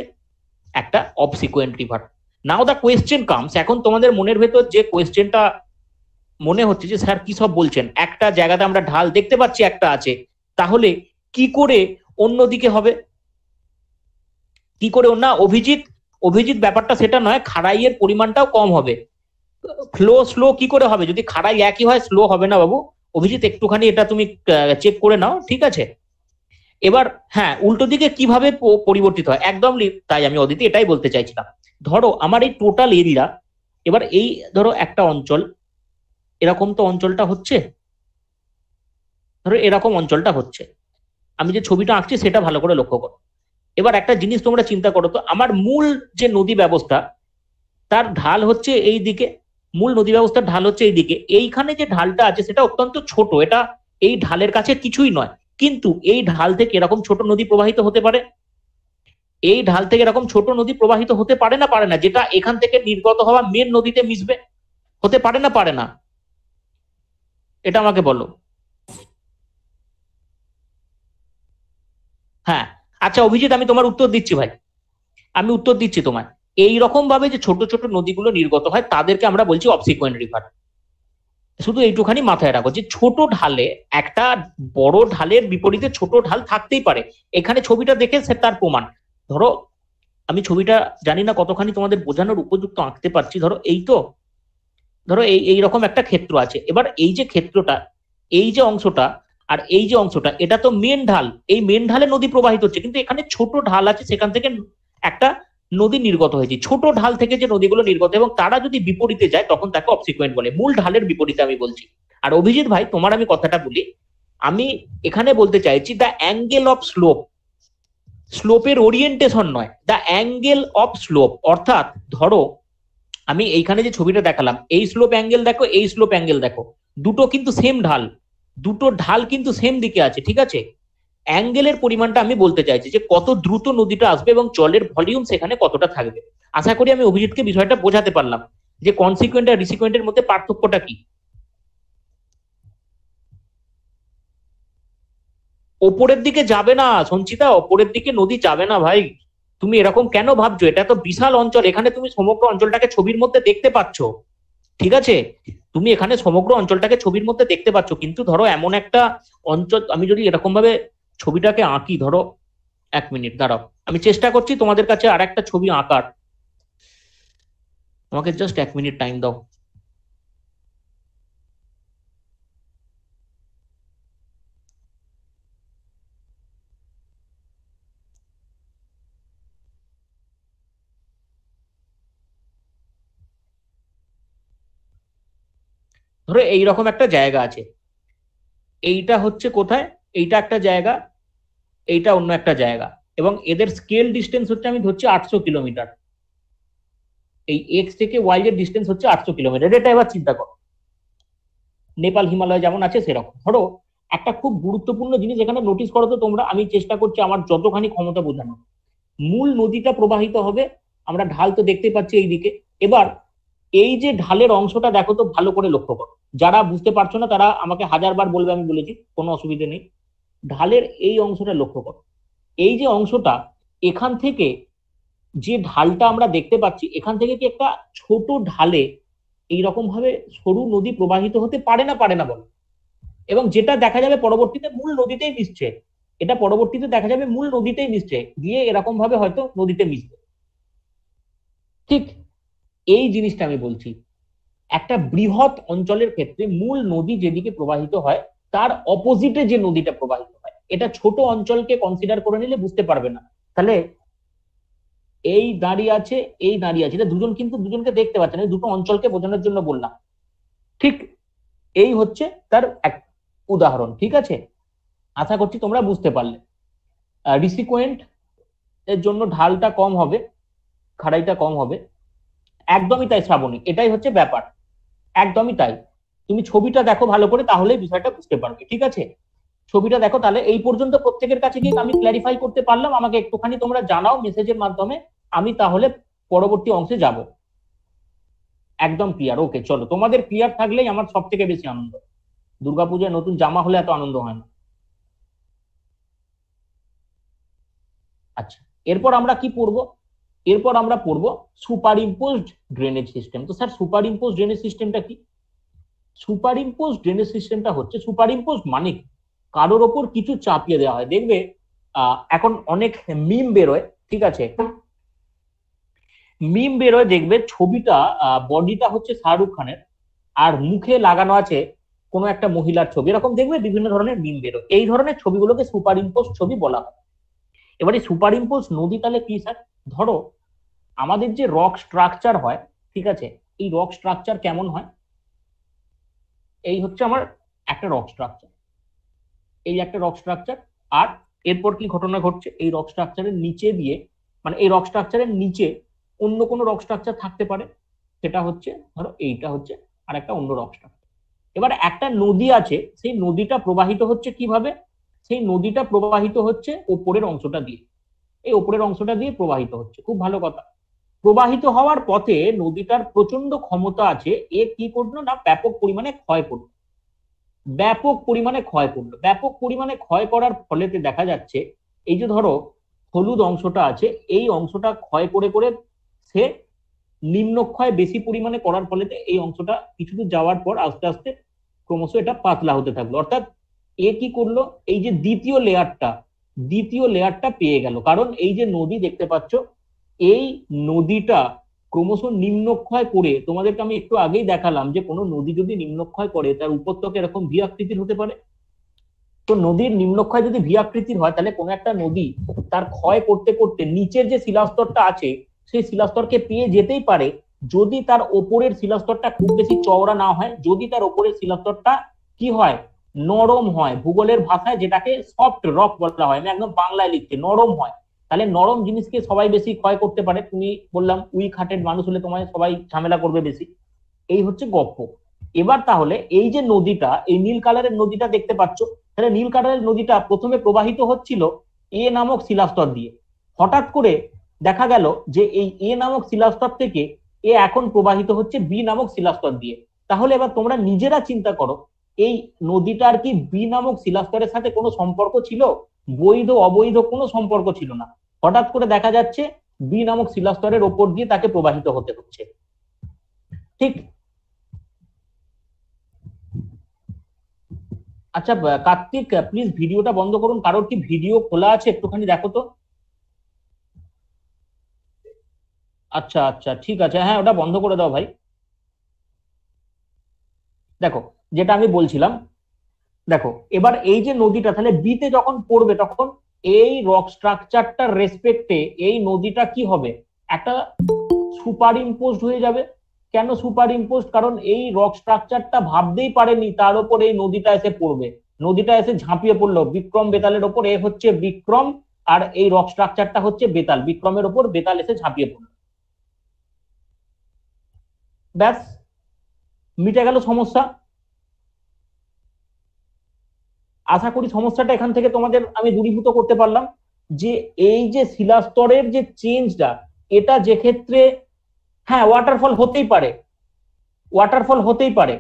একটা obsequent river. Now the question comes, এখন তোমাদের মনের ভেতর যে কোয়েশ্চেনটা মনে হচ্ছে যে স্যার কি সব বলছেন, একটা জায়গাতে আমরা ঢাল দেখতে পাচ্ছি একটা আছে, তাহলে কি করে অন্যদিকে হবে, কি করে না অভিজিৎ, অভিজিৎ ব্যাপারটা সেটা নয়, খাড়াইয়ের পরিমাণটাও কম হবে, ফ্লো স্লো কি করে হবে, যদি খাড়াই একই হয় স্লো হবে না বাবু। অভিজিৎ একটুখানি এটা তুমি চেক করে নাও, ঠিক আছে? এবার হ্যাঁ, উল্টো দিকে কিভাবে পরিবর্তিত হয়, একদম তাই আমি অদিতি এটাই বলতে চাইছিলাম। ধরো আমার এই টোটাল এরিয়া, এবার এই ধরো একটা অঞ্চল, এরকম তো অঞ্চলটা হচ্ছে, ধরো এরকম অঞ্চলটা হচ্ছে, আমি যে ছবিটা আঁকছি সেটা ভালো করে লক্ষ্য করো। এবার একটা জিনিস তোমরা চিন্তা করো তো, আমার মূল যে নদী ব্যবস্থা, তার ঢাল হচ্ছে এই দিকে, মূল নদী ব্যবস্থার ঢাল হচ্ছে এই দিকে, এইখানে যে ঢালটা আছে সেটা অত্যন্ত ছোট, এটা এই ঢালের কাছে কিছুই নয়, কিন্তু এই ঢাল থেকে এরকম ছোট নদী প্রবাহিত হতে পারে, এই ঢাল থেকে এরকম ছোট নদী প্রবাহিত হতে পারে না, পারে না, যেটা এখান থেকে নির্গত হওয়া মেন নদীতে মিশবে, হতে পারে না, পারে না? এটা আমাকে বলো। হ্যাঁ, আচ্ছা অভিজিৎ, আমি তোমার উত্তর দিচ্ছি ভাই, আমি উত্তর দিচ্ছি তোমায়। এই রকম ভাবে যে ছোট ছোট নদীগুলো নির্গত হয়, তাদেরকে আমরা বলছি অবসিকুয়েন্ট রিভার। শুধু এইটুখানি মাথায় রাখো যে ছোট ঢালে, একটা বড় ঢালের বিপরীতে ছোট ঢাল থাকতেই পারে, এখানে ছবিটা দেখে সে তার প্রমাণ। ধরো আমি ছবিটা জানি না কতখানি তোমাদের বোঝানোর উপযুক্ত আঁকতে পারছি, ধরো এই তো, ধরো এই এইরকম একটা ক্ষেত্র আছে, এবার এই যে ক্ষেত্রটা, এই যে অংশটা, আর এই যে অংশটা, এটা তো মেন ঢাল, এই মেন ঢালে নদী প্রবাহিত হচ্ছে, কিন্তু এখানে ছোট ঢাল আছে, সেখান থেকে একটা নদী নির্গত হয়েছে, ছোট ঢাল থেকে যে নদীগুলো নির্গত, এবং তারা যদি বিপরীতে যায় তখন তাকে অবসিকুয়েন্ট বলে, মূল ঢালের বিপরীতে আমি বলছি। আর অভিজিৎ ভাই, তোমার আমি কথাটা বলি, আমি এখানে বলতে চাইছি দ্য অ্যাঙ্গেল অফ স্লোপ, স্লোপের ওরিয়েন্টেশন নয়, দ্য অ্যাঙ্গেল অফ স্লোপ। অর্থাৎ ধরো আমি এইখানে যে ছবিটা দেখালাম, এই স্লোপ অ্যাঙ্গেল দেখো, এই স্লোপ অ্যাঙ্গেল দেখো, দুটো কিন্তু সেম ঢাল, দুটো ঢাল কিন্তু সেম দিকে আছে, ঠিক আছে? অ্যাঙ্গেলের পরিমাণটা আমি বলতে চাইছি যে কত দ্রুত নদীটা আসবে এবং জলের ভলিউম সেখানে কতটা থাকবে। আশা করি আমি অভিজিৎকে বিষয়টা বোঝাতে পারলাম যে কনসিকুয়েন্ট আর রিসিকুয়েন্টের মধ্যে পার্থক্যটা কি। ওপরের দিকে যাবে না সঞ্চিতা, ওপরের দিকে নদী যাবে না ভাই, তুমি এরকম কেন ভাবছো? এটা তো বিশাল অঞ্চল, এখানে তুমি সমগ্র অঞ্চলটাকে ছবির মধ্যে দেখতে পাচ্ছ, ঠিক আছে? তুমি এখানে সমগ্র অঞ্চলটাকে ছবির মধ্যে দেখতে পাচ্ছ, কিন্তু ধরো এমন একটা অঞ্চল, আমি যদি এরকম ভাবে ছবিটাকে আঁকি, ধরো 1 মিনিট দাঁড়াও, আমি চেষ্টা করছি তোমাদের কাছে আর একটা ছবি আঁকার, আমাকে জাস্ট 1 মিনিট টাইম দাও। ধরো এইরকম একটা জায়গা আছে, এইটা হচ্ছে কোথায়, এইটা একটা জায়গা, এইটা অন্য একটা জায়গা, এবং এদের স্কেল ডিস্টেন্স হচ্ছে, আমি ধরছি 800 কিলোমিটার। এই এক্স থেকে ওয়াই এর ডিস্টেন্স হচ্ছে 800 কিলোমিটার। এটা এবার চিন্তা করো, নেপাল হিমালয় যেমন আছে সেরকম। ধরো একটা খুব গুরুত্বপূর্ণ জিনিস এখানে নোটিস করো তো তোমরা, আমি চেষ্টা করছি আমার যতখানি ক্ষমতা বোঝানো। মূল নদীটা প্রবাহিত হবে, আমরা ঢাল তো দেখতে পাচ্ছি এইদিকে। এবার এই যে ঢালের অংশটা দেখো তো ভালো করে লক্ষ্য করো, যারা বুঝতে পারছো না তারা আমাকে 1000 বার বলবে, আমি বলেছি, কোনো অসুবিধা নেই। ঢালের এই অংশটা লক্ষ্য করো, এই যে অংশটা, এখান থেকে যে ঢালটা আমরা দেখতে পাচ্ছি, এখান থেকে কি একটা ছোট ঢালে এইরকম ভাবে সরু নদী প্রবাহিত হতে পারে না, পারে না বলো? এবং যেটা দেখা যাবে পরবর্তীতে মূল নদীতেই মিশছে, এটা পরবর্তীতে দেখা যাবে মূল নদীতেই মিশছে, গিয়ে এরকম ভাবে হয়তো নদীতে মিশবে। ঠিক এই জিনিসটা আমি বলছি, একটা বৃহৎ অঞ্চলের ক্ষেত্রে মূল নদী যেদিকে প্রবাহিত হয় তার অপোজিটে যে নদীটা প্রবাহিত হয়, এটা ছোট অঞ্চলকে কনসিডার করে নিলে বুঝতে পারবে না। তাহলে এই দাঁড়িয়ে আছে, এই দাঁড়িয়ে আছে, এটা দুজন কিন্তু দুজনকে দেখতে পাচ্ছে না, দুটো অঞ্চলকে বোঝানোর জন্য বললাম। ঠিক এই হচ্ছে তার এক উদাহরণ। ঠিক আছে, আশা করছি তোমরা বুঝতে পারলে। রিসিকুয়েন্ট এর জন্য ঢালটা কম হবে, খাড়াইটা কম হবে, একদমই তাই শ্রাবণী, এটাই হচ্ছে ব্যাপার, একদমই তাই। তুমি ছবিটা দেখো ভালো করে, তাহলে বিষয়টা বুঝতে পারবে। ঠিক আছে, ছবিটা দেখো, তাহলে এই পর্যন্ত প্রত্যেকের কাছে গিয়ে আমি ক্ল্যারিফাই করতে পারলাম? আমাকে একটুখানি তোমরা জানাও মেসেজের মাধ্যমে, আমি তাহলে পরবর্তী অংশে যাব। একদম ক্লিয়ার? ওকে, চলো, তোমাদের ক্লিয়ার থাকলেই আমার সব থেকে বেশি আনন্দ। দুর্গাপূজায় নতুন জামা হলে এত আনন্দ হয় না। আচ্ছা, এরপর আমরা কি পড়বো? এরপর আমরা পড়বো সুপার ইম্পোজড ড্রেনেজ সিস্টেম। তো স্যার সুপার ইম্পোজ ড্রেনেজ সিস্টেমটা কি? সুপার ইম্পোজ ড্রেনেজ সিস্টেমটা হচ্ছে, সুপার ইম্পোজ মানে কারোর ওপর কিছু চাপিয়ে দেওয়া হয়। দেখবে এখন অনেক মিম বেরোয়, ঠিক আছে, মিম বেরোয়, দেখবে ছবিটা, বডিটা হচ্ছে শাহরুখ খানের, আর মুখে লাগানো আছে কোনো একটা মহিলার ছবি, এরকম দেখবে বিভিন্ন ধরনের মিম বেরোয়। এই ধরনের ছবিগুলোকে সুপার ইম্পোজ ছবি বলা হয়। এবারে সুপার ইম্পোজ নদী তাহলে কি স্যার? ধরো আমাদের যে রক স্ট্রাকচার হয়, ঠিক আছে, এই রক স্ট্রাকচার কেমন হয়? এই হচ্ছে আমার একটা রক স্ট্রাকচার, এই একটা রক স্ট্রাকচার। আর এরপর কি ঘটনা ঘটছে, এই রক স্ট্রাকচারের নিচে দিয়ে, মানে এই রক স্ট্রাকচারের নিচে অন্য কোনো রক স্ট্রাকচার থাকতে পারে, সেটা হচ্ছে ধরো এইটা হচ্ছে আর একটা অন্য রক স্ট্রাকচার। এবার একটা নদী আছে, সেই নদীটা প্রবাহিত হচ্ছে কিভাবে? সেই নদীটা প্রবাহিত হচ্ছে ওপরের অংশটা দিয়ে, এই ওপরের অংশটা দিয়ে প্রবাহিত হচ্ছে, খুব ভালো কথা। প্রবাহিত হওয়ার পথে নদীটার প্রচন্ড ক্ষমতা আছে, এ কি করলো না, ব্যাপক পরিমাণে ক্ষয় করলো, ব্যাপক পরিমাণে ক্ষয় করলো। ব্যাপক পরিমাণে ক্ষয় করার ফলেতে দেখা যাচ্ছে, এই যে ধরো হলুদ অংশটা আছে, এই অংশটা ক্ষয় করে করে সে নিম্নক্ষয় বেশি পরিমাণে করার ফলেতে এই অংশটা কিছু দূর যাওয়ার পর আস্তে আস্তে ক্রমশ এটা পাতলা হতে থাকলো। অর্থাৎ এ কি করলো, এই যে দ্বিতীয় লেয়ারটা পেয়ে গেল। কারণ এই যে নদী দেখতে পাচ্ছ, এই নদীটা ক্রমশ নিম্নক্ষয় করে, তোমাদেরকে আমি একটু আগেই দেখালাম যে কোনো নদী যদি নিম্নক্ষয় করে তার উপত্যকা এরকম ভি আকৃতির হতে পারে। তো নদীর নিম্নক্ষয় যদি ভি আকৃতির হয়, তাহলে কোনো একটা নদী তার ক্ষয় করতে করতে নিচের যে শিলাস্তরটা আছে সেই শিলাস্তরকে পেয়ে যেতেই পারে, যদি তার ওপরের শিলাস্তরটা খুব বেশি চওড়া না হয়, যদি তার ওপরের শিলাস্তরটা কি হয়, নরম হয়, ভূগোলের ভাষায় যেটাকে সফট রক বলা হয়, আমি একদম বাংলায় লিখছি, নরম হয়। তাহলে নরম জিনিসকে সবাই বেশি ক্ষয় করতে পারে। তুমি বললাম উইক হার্টেড মানুষ হলে তোমায় সবাই ঝামেলা করবে বেশি, এই হচ্ছে গপ্প। এবার তাহলে এই যে নদীটা, এই নীল কালারের নদীটা দেখতে পাচ্ছ, তাহলে নীল কালারের নদীটা প্রথমে প্রবাহিত হচ্ছিল এ নামক শিলাস্তর দিয়ে, হঠাৎ করে দেখা গেল যে এই এ নামক শিলাস্তর থেকে এ এখন প্রবাহিত হচ্ছে বি নামক শিলাস্তর দিয়ে। তাহলে এবার তোমরা নিজেরা চিন্তা করো, এই নদীটার কি বি নামক শিলাস্তরের সাথে কোনো সম্পর্ক ছিল? বৈধ অবৈধ কোনো সম্পর্ক ছিল না। হঠাৎ করে দেখা যাচ্ছে বি নামক শিলাস্তরের ওপর দিয়ে তাকে প্রবাহিত হতে হচ্ছে। ঠিক? আচ্ছা কার্তিক, প্লিজ ভিডিওটা বন্ধ করুন, কারোর কি ভিডিও খোলা আছে একটুখানি দেখো তো। আচ্ছা আচ্ছা, ঠিক আছে, হ্যাঁ ওটা বন্ধ করে দাও ভাই। দেখো যেটা আমি বলছিলাম, দেখো এবার এই যে নদীটা তাহলে বিতে যখন পড়বে, তখন এই রক স্ট্রাকচারটার রেসপেক্টে এই নদীটা কি হবে, একটা সুপার ইম্পোজড হয়ে যাবে। কেন সুপার ইম্পোজ? কারণ এই রক স্ট্রাকচারটা ভাবতেই পারেনি তার উপর এই নদীটা এসে পড়বে, নদীটা এসে ঝাঁপিয়ে পড়লো বিক্রম বেতালের ওপর। এ হচ্ছে বিক্রম আর এই রক স্ট্রাকচারটা হচ্ছে বেতাল, বিক্রমের ওপর বেতাল এসে ঝাঁপিয়ে পড়লো। ব্যাস, মিটে গেল সমস্যা। আশা করি সমস্যাটা এখান থেকে তোমাদের আমি দূরীভূত করতে পারলাম, যে এই যে শিলাস্তরের যে চেঞ্জটা, এটা যে ক্ষেত্রে হ্যাঁ ওয়াটারফল হতেই পারে, ওয়াটারফল হতেই পারে,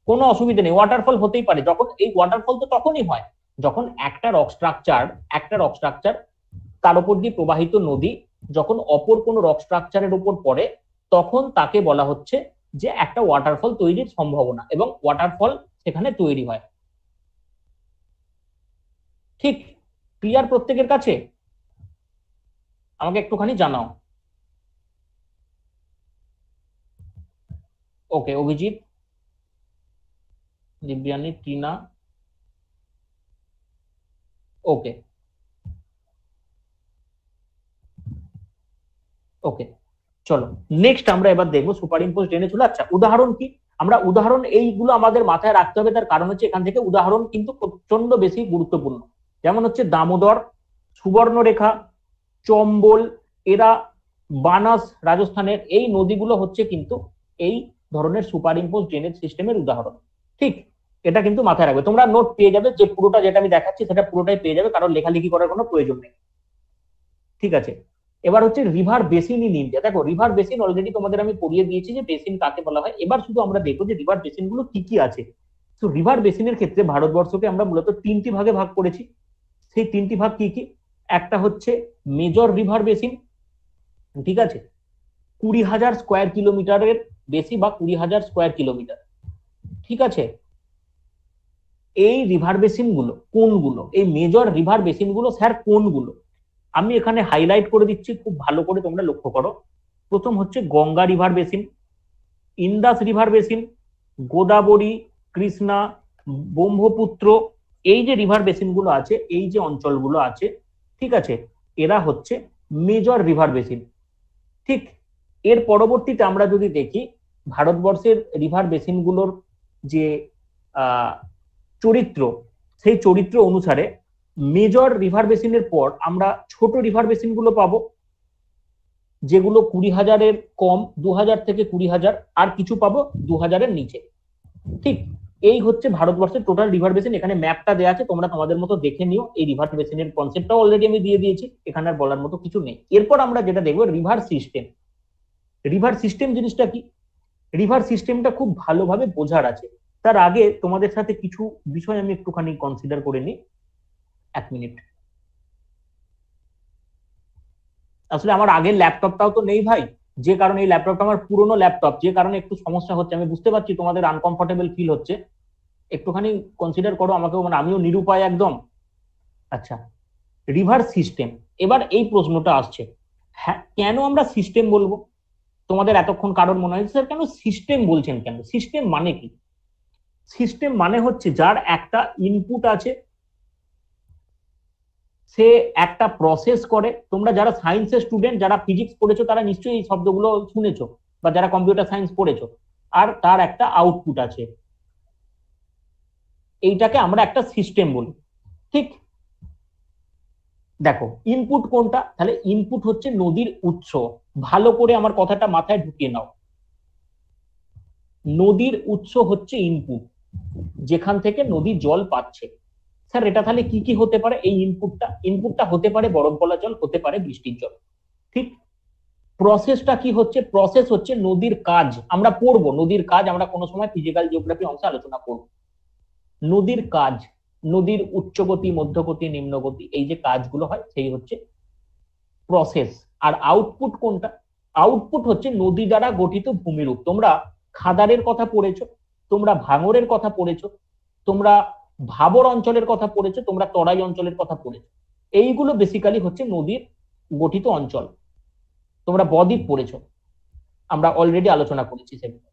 কোনো অসুবিধা নেই, ওয়াটারফল হতেই পারে। যখন এই ওয়াটারফল তো তখনই হয় যখন একটা রক স্ট্রাকচার তার উপর দিয়ে প্রবাহিত নদী যখন অপর কোনো রক স্ট্রাকচারের উপর পড়ে, তখন তাকে বলা হচ্ছে যে একটা ওয়াটারফল তৈরির সম্ভাবনা, এবং ওয়াটারফল সেখানে তৈরি হয়। ঠিক ক্লিয়ার প্রত্যেকের কাছে? আমাকে একটুখানি জানাও। ওকে, অভিজিৎ, দিব্যানী, টিনা, ওকে ওকে, চলো নেক্সট আমরা এবার দেখবো সুপার ইম্পোজ ড্রেনেজ হলো। আচ্ছা, উদাহরণ কি? আমরা উদাহরণ এইগুলো আমাদের মাথায় রাখতে হবে, তার কারণ হচ্ছে এখান থেকে উদাহরণ কিন্তু প্রচন্ড বেশি গুরুত্বপূর্ণ। যেমন হচ্ছে দামোদর, সুবর্ণরেখা, চম্বল, এরা বানাস রাজস্থানের এই নদীগুলো হচ্ছে কিন্তু এই ধরনের সুপার ইম্পোজ ড্রেনেজ সিস্টেমের উদাহরণ। ঠিক, এটা কিন্তু মাথায় রাখবে। তোমরা নোট পেয়ে যাবে, যে পুরোটা যেটা আমি দেখাচ্ছি সেটা পুরোটাই পেয়ে যাবে, কারণ লেখালেখি করার কোনো প্রয়োজন নেই। ঠিক আছে, এবার হচ্ছে রিভার বেসিন ইন ইন্ডিয়া। দেখো রিভার বেসিন অলরেডি তোমাদের আমি পড়িয়ে দিয়েছি যে বেসিন কাকে বলা হয়। এবার শুধু আমরা দেখবো যে রিভার বেসিন গুলো কি কি আছে। তো রিভার বেসিনের ক্ষেত্রে ভারতবর্ষকে আমরা মূলত তিনটি ভাগে ভাগ করেছি। সেই তিনটি ভাগ কি কি? একটা হচ্ছে মেজর রিভার বেসিন, ঠিক আছে, 20,000 স্কোয়ার কিলোমিটারের বেশি বা 20,000 স্কোয়ার কিলোমিটার। ঠিক আছে, এই রিভার বেসিন গুলো কোনগুলো? এই মেজর রিভার বেসিন গুলো স্যার কোনগুলো? আমি এখানে হাইলাইট করে দিচ্ছি, খুব ভালো করে তোমরা লক্ষ্য করো। প্রথম হচ্ছে Ganga river basin, Indus river basin, Godavari, Krishna, Brahmaputra. এই যে রিভার বেসিন গুলো আছে, এই যে অঞ্চলগুলো আছে, ঠিক আছে, এরা হচ্ছে মেজর রিভার বেসিন। ঠিক, এর পরবর্তীতে আমরা যদি দেখি ভারতবর্ষের রিভার বেসিন গুলোর যে চরিত্র, সেই চরিত্র অনুসারে মেজর রিভার বেসিনের পর আমরা ছোট রিভার বেসিন গুলো পাবো, যেগুলো 20,000-এর কম, 2,000 থেকে 20,000, আর কিছু পাবো 2,000-এর নিচে। ঠিক, এই হচ্ছে ভারতবর্ষের টোটাল রিভার বেসিন। এখানে ম্যাপটা দেওয়া আছে, তোমরা তোমাদের মতো দেখে নিও। এই রিভার বেসিনের কনসেপ্টটাও অলরেডি আমি দিয়ে দিয়েছি, এখানে আর বলার মতো কিছু নেই। এরপর আমরা যেটা দেখবো রিভার সিস্টেম। রিভার সিস্টেম জিনিসটা কি? রিভার সিস্টেমটা খুব ভালোভাবে বোঝার আছে। তার আগে তোমাদের সাথে কিছু বিষয় আমি একটুখানি কনসিডার করে নিই। 1 মিনিট। আসলে আমার আগের ল্যাপটপটাও তো নেই ভাই, যে কারণে এই ল্যাপটপটা আমার পুরনো ল্যাপটপ, যে কারণে একটু সমস্যা হচ্ছে। আমি বুঝতে পারছি তোমাদের আনকমফোর্টেবল ফিল হচ্ছে, একটুখানি কনসিডার করো আমাকেও, মানে আমিও নিরুপায় একদম। আচ্ছা, রিভার সিস্টেম, এবার এই প্রশ্নটা আসছে, হ্যাঁ কেন আমরা সিস্টেম বলবো? তোমাদের এতক্ষণ কারণ মনে হয় স্যার কেন সিস্টেম বলছেন, কেন সিস্টেম মানে কি? সিস্টেম মানে হচ্ছে যার একটা ইনপুট আছে, সে একটা প্রসেস করে। তোমরা যারা সায়েন্সের স্টুডেন্ট, যারা ফিজিক্স পড়েছো, তারা নিশ্চয়ই এই শব্দগুলো শুনেছো, বা যারা কম্পিউটার সায়েন্স পড়েছো। আর তার একটা আউটপুট আছে, এইটাকে আমরা একটা সিস্টেম বলি। ঠিক, দেখো ইনপুট কোনটা? তাহলে ইনপুট হচ্ছে নদীর উৎস। ভালো করে আমার কথাটা মাথায় ঢুকিয়ে নাও, নদীর উৎস হচ্ছে ইনপুট, যেখান থেকে নদী জল পাচ্ছে। স্যার এটা তাহলে কি কি হতে পারে? এই ইনপুটটা হতে পারে বরফ গলা জল, হতে পারে বৃষ্টির জল। ঠিক, প্রসেসটা কি হচ্ছে? প্রসেস হচ্ছে নদীর কাজ। আমরা পড়বো নদীর কাজ, আমরা কোনো সময় ফিজিক্যাল জিওগ্রাফি অংশে আলোচনা করব। নদীর কাজ, নদীর উচ্চগতি, মধ্যগতি, নিম্নগতি, এই যে কাজগুলো হয় সেই হচ্ছে প্রসেস। আর আউটপুট কোনটা? আউটপুট হচ্ছে নদী দ্বারা গঠিত ভূমিরূপ। তোমরা খাদারের কথা পড়েছো, তোমরা ভাঙরের কথা পড়েছো, তোমরা ভাবর অঞ্চলের কথা পড়েছো, তোমরা তরাই অঞ্চলের কথা পড়েছো। এইগুলো বেসিক্যালি হচ্ছে নদীর গঠিত অঞ্চল। তোমরা বদ্বীপ পড়েছো, আমরা অলরেডি আলোচনা করেছি সেগুলো।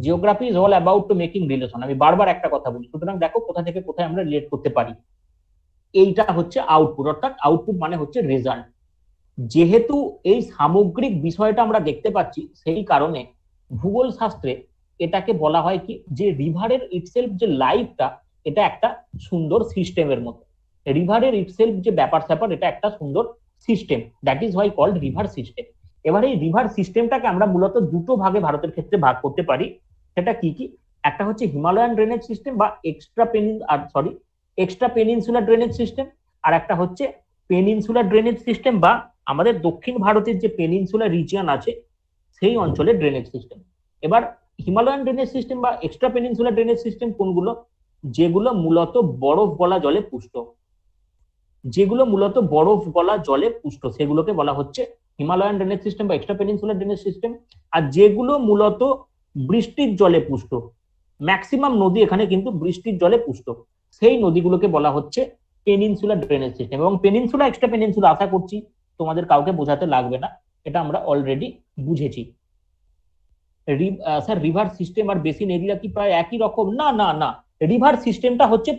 Geography is all about two making relation. আমি বারবার একটা কথা বলি, সুতরাং দেখো কোথা থেকে কোথায় আমরা রিলেট করতে পারি। এইটা হচ্ছে আউটপুট, অর্থাৎ আউটপুট মানে হচ্ছে রেজাল্ট। যেহেতু এই সামগ্রিক বিষয়টা আমরা দেখতে পাচ্ছি, সেই কারণে ভূগোল শাস্ত্রে এটাকে বলা হয় কি, যে রিভারের ইটসেলফ যে লাইফটা, এটা একটা সুন্দর সিস্টেমের মতো। রিভারের ইটসেলফ যে ব্যাপার স্যাপার, এটা একটা সুন্দর system, that is why called river system. এবার এই রিভার সিস্টেমটাকে আমরা মূলত দুটো ভাগে ভারতের ক্ষেত্রে ভাগ করতে পারি। সেটা কি কি? একটা হচ্ছে হিমালয়ান ড্রেনেজ সিস্টেম বা এক্সট্রা পেনিনসুলার ড্রেনেজ সিস্টেম, আর একটা হচ্ছে পেনিনসুলার ড্রেনেজ সিস্টেম বা আমাদের দক্ষিণ ভারতের যে পেনিনসুলার রিজিয়ন আছে সেই অঞ্চলের ড্রেনেজ সিস্টেম। এবার হিমালয়ান ড্রেনেজ সিস্টেম বা এক্সট্রা পেনিনসুলার ড্রেনেজ সিস্টেম কোনগুলো? যেগুলো মূলত বরফ গলা জলে পুষ্ট, যেগুলো মূলত বরফ গলা জলে পুষ্ট সেগুলোকে বলা হচ্ছে হিমালয়ান ড্রেনেজ সিস্টেম বা এক্সট্রা পেনিনসুলার ড্রেনেজ সিস্টেম। আর যেগুলো মূলত বৃষ্টির জলে পুষ্ট, ম্যাক্সিমাম নদী এখানে কিন্তু বৃষ্টির জলে পুষ্ট, সেই নদীগুলোকে বলা হচ্ছে পেনিনসুলার ড্রেনেজ সিস্টেম। এবং পেনিনসুলা এক্সট্রা পেনিনসুলা আশা করছি তোমাদের কাউকে বোঝাতে লাগবে না, এটা আমরা অলরেডি বুঝেছি। স্যার রিভার সিস্টেম আর বেসিন এরিয়া কি প্রায় একই রকম? না না না, রিভার সিস্টেমটা হচ্ছে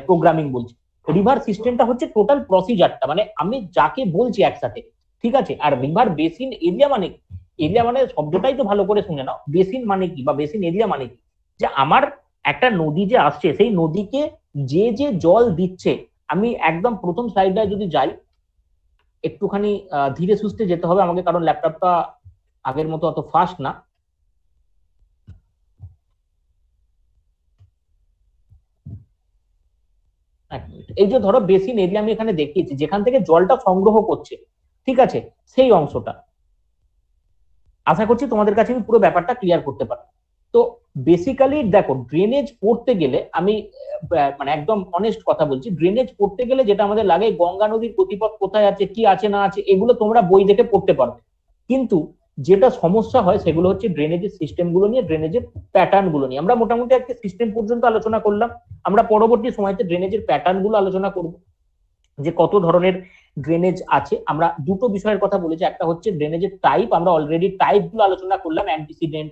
প্রোগ্রামিং বলছি, রিভার সিস্টেমটা হচ্ছে টোটাল প্রসিজারটা, মানে আমি যাকে বলছি একসাথে, ঠিক আছে? আর রিভার বেসিন এরিয়া মানে, এরিয়া মানে শব্দটাই তো ভালো করে শুনে নাও, বেসিন মানে কি বা বেসিন এরিয়া মানে কি, যে আমার একটা নদী যে আসছে সেই নদীকে যে যে জল দিচ্ছে, আমি একদম প্রথম স্লাইডে যদি যাই, একটুখানি ধীরে সুস্থে যেতে হবে আমাকে, কারণ ল্যাপটপটা আগের মতো অত ফাস্ট না। এই যে ধরো বেসিন এরিয়া আমি এখানে দেখিয়েছি, যেখান থেকে জলটা সংগ্রহ করছে, ঠিক আছে, সেই অংশটা। আশা করছি তোমাদের কাছে আমি পুরো ব্যাপারটা ক্লিয়ার করতে পারি। তো বেসিক্যালি দেখো, ড্রেনেজ পড়তে গেলে আমি মানে একদম অনেস্ট কথা বলছি, ড্রেনেজ পড়তে গেলে যেটা আমাদের লাগে, গঙ্গা নদীর গতিপথ কোথায় আছে, কি আছে না আছে, এগুলো তোমরা বই দেখে পড়তে পারবে। কিন্তু যেটা সমস্যা হয় সেগুলো হচ্ছে ড্রেনেজের সিস্টেম গুলো নিয়ে, ড্রেনেজের প্যাটার্ন গুলো নিয়ে। আমরা মোটামুটি একটা সিস্টেম পর্যন্ত আলোচনা করলাম, আমরা পরবর্তী সময়তে ড্রেনেজের প্যাটার্ন গুলো আলোচনা করব, যে কত ধরনের ড্রেনেজ আছে। আমরা দুটো বিষয়ের কথা বলেছি, একটা হচ্ছে ড্রেনেজের টাইপ, আমরা অলরেডি টাইপ গুলো আলোচনা করলাম, অ্যান্টিসিডেন্ট,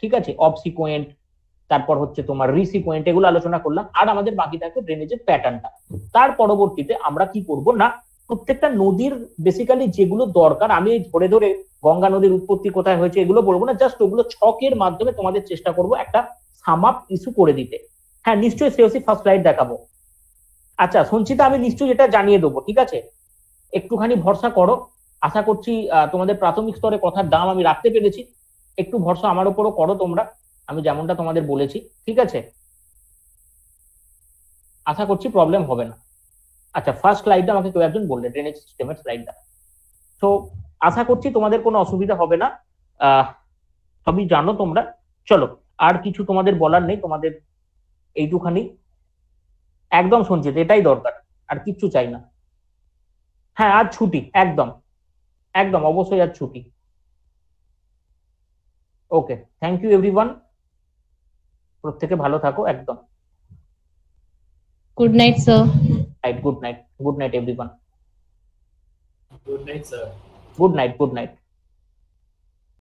ঠিক আছে, অবসিকোয়েন্ট, তারপর হচ্ছে তোমার রিসিকোয়েন্ট, এগুলো আলোচনা করলাম। আর আমাদের বাকি থাকবে ড্রেনেজের প্যাটার্নটা। তার পরবর্তীতে আমরা কি করব না, প্রত্যেকটা নদীর বেসিক্যালি যেগুলো দরকার, আমি ধরে ধরে গঙ্গা নদীর উৎপত্তি কোথায় হয়েছে এগুলো বলবো না, জাস্ট ওগুলো ছকের মাধ্যমে তোমাদের চেষ্টা করব একটা সাম আপ ইস্যু করে দিতে। হ্যাঁ নিশ্চয়ই শ্রেয়সী ফার্স্ট স্লাইড দেখাবো। আচ্ছা সঞ্চিতা, আমি নিশ্চয়ই এটা জানিয়ে দেবো, ঠিক আছে, একটুখানি ভরসা করো। আশা করছি তোমাদের প্রাথমিক স্তরে কথার দাম আমি রাখতে পেরেছি, একটু ভরসা আমার উপরও করো তোমরা, আমি যেমনটা তোমাদের বলেছি, ঠিক আছে? আশা করছি প্রবলেম হবে না। আচ্ছা ফার্স্ট স্লাইডটা আমাকে কেউ একজন বললে, ড্রেনেজ সিস্টেমের স্লাইডটা, তো আশা করছি তোমাদের কোনো অসুবিধা হবে না, সবই জানো তোমরা। চলো, আর কিছু তোমাদের বলার নেই, তোমাদের এইটুখানি একদম সঞ্চিত, এটাই দরকার, আর কিচ্ছু চাই না। হ্যাঁ আজ ছুটি, একদম একদম অবশ্যই আজ ছুটি। ওকে, থ্যাংক ইউ এভরিওয়ান, প্রত্যেকে ভালো থাকো একদম। Good night, sir. Right, good night, good night everyone. Good night, sir. Good night, good night.